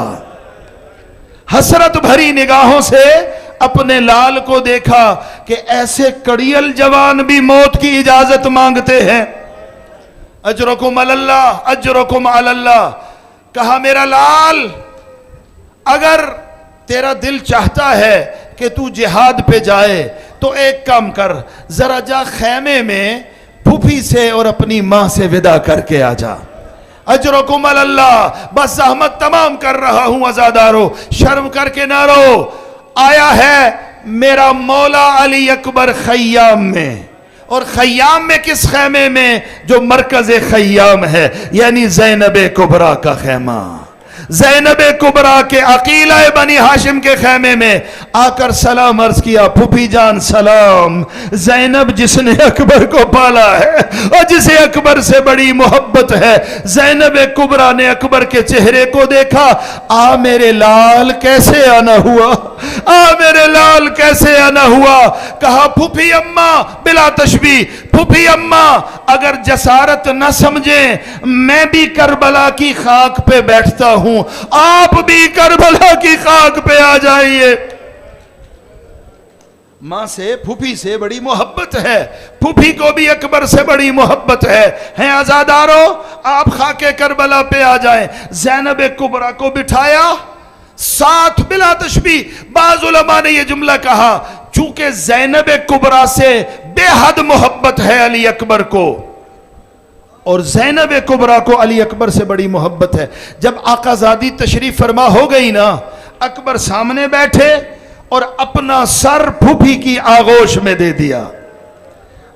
حسرت بھری نگاہوں سے اپنے لال کو دیکھا کہ ایسے کڑیل جوان بھی موت کی اجازت مانگتے ہیں۔ اجرکم علی اللہ، اجرکم علی اللہ۔ کہا میرا لال اگر تیرا دل چاہتا ہے کہ تو جہاد پہ جائے تو ایک کام کر، ذرا جا خیمے میں پھوپھی سے اور اپنی ماں سے ودا کر کے آ جا۔ اجرکم علی اللہ، بس زحمت تمام کر رہا ہوں عزادارو، شرم کر کے نہ رو۔ آیا ہے میرا مولا علی اکبر خیام میں، اور خیام میں کس خیمے میں؟ جو مرکز خیام ہے، یعنی زینب کبریٰ کا خیمہ، زینب کبریٰ کے عقیلہ بنی ہاشم کے خیمے میں آ کر سلام عرض کیا، پھوپھی جان سلام۔ زینب جس نے اکبر کو پالا ہے اور جسے اکبر سے بڑی محبت ہے، زینب کبریٰ نے اکبر کے چہرے کو دیکھا، آ میرے لال کیسے آنا ہوا، آ میرے لال کیسے آنا ہوا۔ کہا پھوپھی اماں بلا تشبیہ، پھوپھی اماں اگر جسارت نہ سمجھیں میں بھی کربلا کی خاک پہ بیٹھتا ہوں، آپ بھی کربلا کی خاک پہ آ جائیے۔ ماں سے پھوپھی سے بڑی محبت ہے، پھوپھی کو بھی اکبر سے بڑی محبت ہے عزادارو، آپ خاک کربلا پہ آ جائیں۔ زینب کبریٰ کو بٹھایا ساتھ بلا تشبیہ۔ بعض علماء نے یہ جملہ کہا چونکہ زینب کبریٰ سے بے حد محبت ہے علی اکبر کو، اور زینب کبریٰ کو علی اکبر سے بڑی محبت ہے۔ جب آقا زادی تشریف فرما ہو گئی نا، اکبر سامنے بیٹھے اور اپنا سر پھوپھی کی آغوش میں دے دیا۔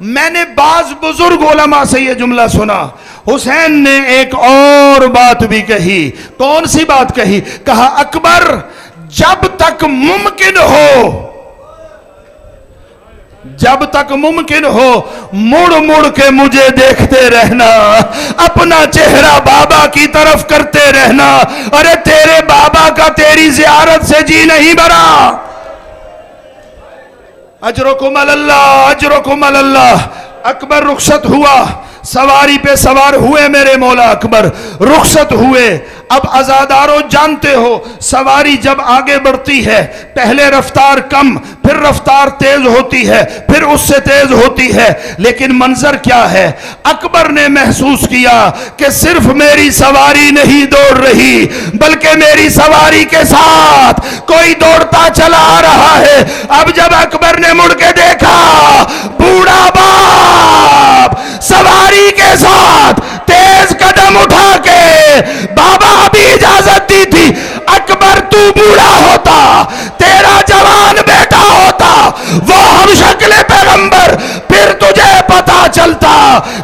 میں نے بعض بزرگ علماء سے یہ جملہ سنا، حسین نے ایک اور بات بھی کہی۔ کون سی بات کہی؟ کہا اکبر جب تک ممکن ہو، جب تک ممکن ہو مڑ مڑ کے مجھے دیکھتے رہنا، اپنا چہرہ بابا کی طرف کرتے رہنا، ارے تیرے بابا کا تیری زیارت سے جی نہیں بھرا۔ اجرکم اللہ، اجرکم اللہ۔ اکبر رخصت ہوا، سواری پہ سوار ہوئے میرے مولا اکبر، رخصت ہوئے۔ اب عزادارو جانتے ہو سواری جب آگے بڑھتی ہے پہلے رفتار کم، پھر رفتار تیز ہوتی ہے، پھر اس سے تیز ہوتی ہے، لیکن منظر کیا ہے؟ اکبر نے محسوس کیا کہ صرف میری سواری نہیں دوڑ رہی بلکہ میری سواری کے ساتھ کوئی دوڑتا چلا آ رہا ہے۔ اب جب اکبر نے مڑ کے دیکھا، بوڑھا باپ سواری کے ساتھ تیز قدم اٹھا کے، بابا ابھی اجازت دی تھی اکبر تو بوڑھا ہوتا، تیرا جوان بیٹا ہوتا، وہ ہم شکل پیغمبر، پھر تجھے پتا چلتا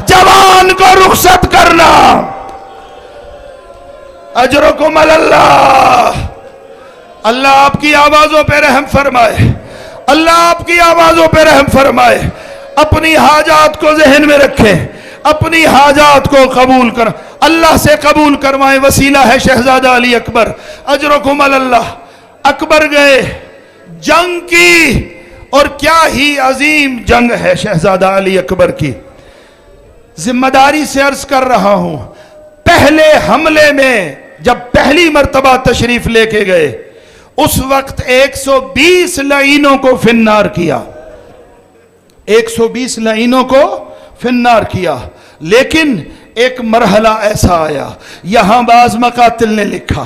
جوان کو رخصت کرنا۔ اجرکم اللہ۔ اللہ آپ کی آوازوں پہ رحم فرمائے، اللہ آپ کی آوازوں پہ رحم فرمائے۔ اپنی حاجات کو ذہن میں رکھیں، اپنی حاجات کو قبول کر، اللہ سے قبول کروائیں، وسیلہ ہے شہزادہ علی اکبر۔ اجرکم اللہ۔ اکبر گئے، جنگ کی، اور کیا ہی عظیم جنگ ہے شہزادہ علی اکبر کی۔ ذمہ داری سے عرض کر رہا ہوں، پہلے حملے میں جب پہلی مرتبہ تشریف لے کے گئے اس وقت 120 لعینوں کو فنار کیا، 120 لعینوں کو فنار کیا، لیکن ایک مرحلہ ایسا آیا، یہاں بعض مقاتل نے لکھا،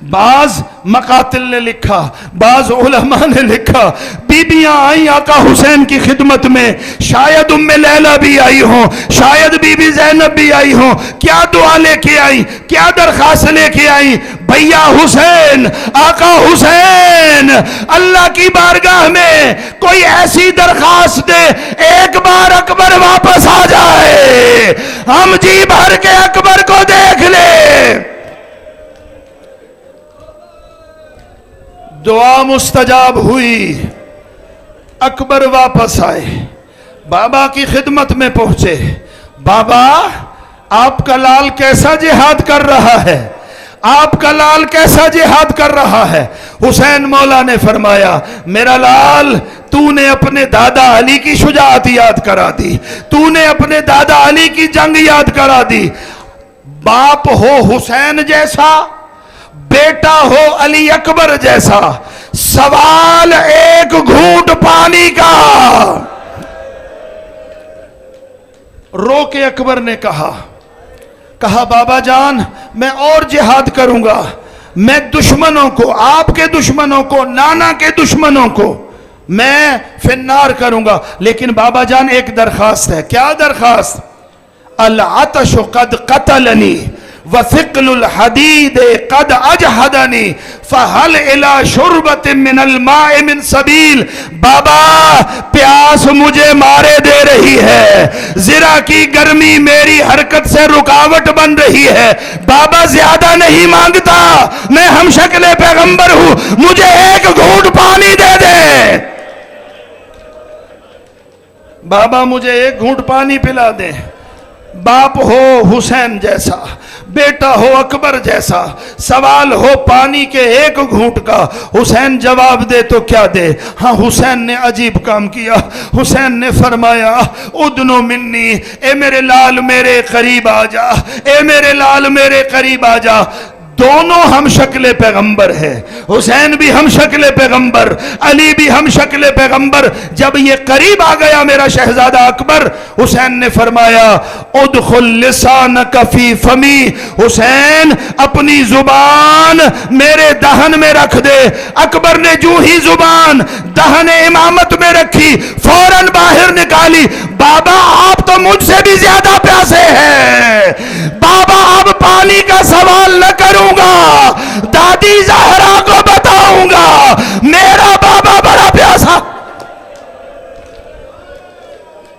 بعض مقاتل نے لکھا، بعض علماء نے لکھا، بیبیاں آئیں آقا حسین کی خدمت میں، شاید ام لیلہ بھی آئی ہوں، شاید بی بی زینب بھی آئی ہوں، کیا دعا لے کے آئیں، کیا درخواست لے کے آئیں؟ بھیا حسین، آقا حسین، اللہ کی بارگاہ میں کوئی ایسی درخواست دے ایک بار اکبر واپس آ جائے، ہم جی بھر کے اکبر کو دیکھ لے۔ دعا مستجاب ہوئی، اکبر واپس آئے، بابا کی خدمت میں پہنچے۔ بابا آپ کا لال کیسا جہاد کر رہا ہے، آپ کا لال کیسا جہاد کر رہا ہے؟ حسین مولا نے فرمایا، میرا لال تو نے اپنے دادا علی کی شجاعت یاد کرا دی، تو نے اپنے دادا علی کی جنگ یاد کرا دی۔ باپ ہو حسین جیسا، بیٹا ہو علی اکبر جیسا، سوال ایک گھونٹ پانی کا۔ رو کے اکبر نے کہا بابا جان میں اور جہاد کروں گا، میں دشمنوں کو، آپ کے دشمنوں کو، نانا کے دشمنوں کو میں فنار کروں گا، لیکن بابا جان ایک درخواست ہے۔ کیا درخواست؟ العطش قد قتلنی وثقل الحدید قد اجہدنی فہل الى شربت من الماء من سبیل۔ بابا پیاس مجھے مارے دے رہی ہے، ذرا کی گرمی میری حرکت سے رکاوٹ بن رہی ہے، بابا زیادہ نہیں مانگتا، میں ہم شکل پیغمبر ہوں، مجھے ایک گھونٹ پانی دے دے، بابا مجھے ایک گھونٹ پانی پلا دے۔ باپ ہو حسین جیسا، بیٹا ہو اکبر جیسا، سوال ہو پانی کے ایک گھونٹ کا، حسین جواب دے تو کیا دے؟ ہاں حسین نے عجیب کام کیا، حسین نے فرمایا ادنو منی، اے میرے لال میرے قریب آ جا، اے میرے لال میرے قریب آ جا۔ دونوں ہم شکل پیغمبر ہے، حسین بھی ہم شکل پیغمبر، علی بھی ہم شکل پیغمبر۔ جب یہ قریب آ گیا میرا شہزادہ اکبر، حسین نے فرمایا ادخل لسانک فی فمی، حسین اپنی زبان میرے دہن میں رکھ دے۔ اکبر نے جو ہی زبان دہن امامت میں رکھی فوراً باہر نکالی، بابا آپ تو مجھ سے بھی زیادہ پیاسے ہیں، بابا اب پانی کا سوال نہ کروں گا، دادی زہرا کو بتاؤں گا میرا بابا بڑا پیاسا۔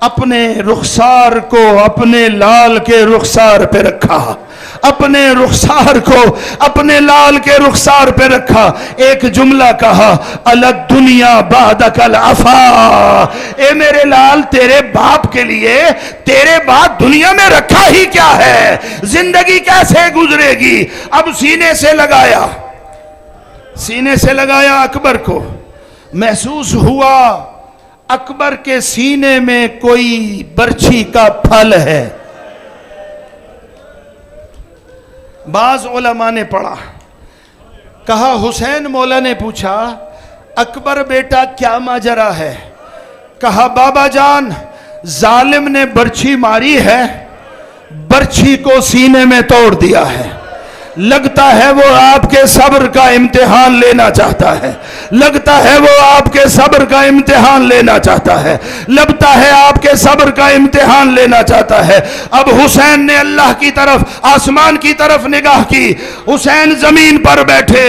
اپنے رخسار کو اپنے لال کے رخسار پہ رکھا، اپنے رخسار کو اپنے لال کے رخسار پہ رکھا، ایک جملہ کہا الگ دنیا بعدک العفا، اے میرے لال تیرے باپ کے لیے تیرے بعد دنیا میں رکھا ہی کیا ہے، زندگی کیسے گزرے گی؟ اب سینے سے لگایا اکبر کو، محسوس ہوا اکبر کے سینے میں کوئی برچھی کا پھل ہے۔ بعض علماء نے پڑھا، کہا حسین مولا نے پوچھا اکبر بیٹا کیا ماجرا ہے؟ کہا بابا جان ظالم نے برچھی ماری ہے، برچھی کو سینے میں توڑ دیا ہے، لگتا ہے وہ آپ کے صبر کا امتحان لینا چاہتا ہے، لگتا ہے وہ آپ کے صبر کا امتحان لینا چاہتا ہے، لگتا ہے آپ کے صبر کا امتحان لینا چاہتا ہے۔ اب حسین نے اللہ کی طرف آسمان کی طرف نگاہ کی، حسین زمین پر بیٹھے،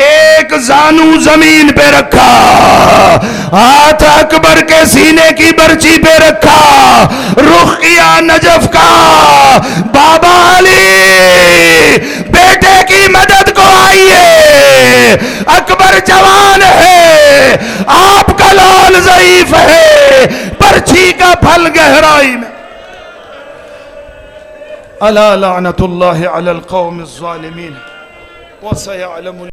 ایک زانو زمین پہ رکھا، ہاتھ اکبر کے سینے کی برچی پہ رکھا، رخ کیا نجف کا، بابا علی بیٹے کی مدد کو آئیے، اکبر جوان ہے، آپ کا لال ضعیف ہے، برچھی کا پھل گہرائی میں۔ الا لعنت اللہ علی القوم الظالمین وسیعلم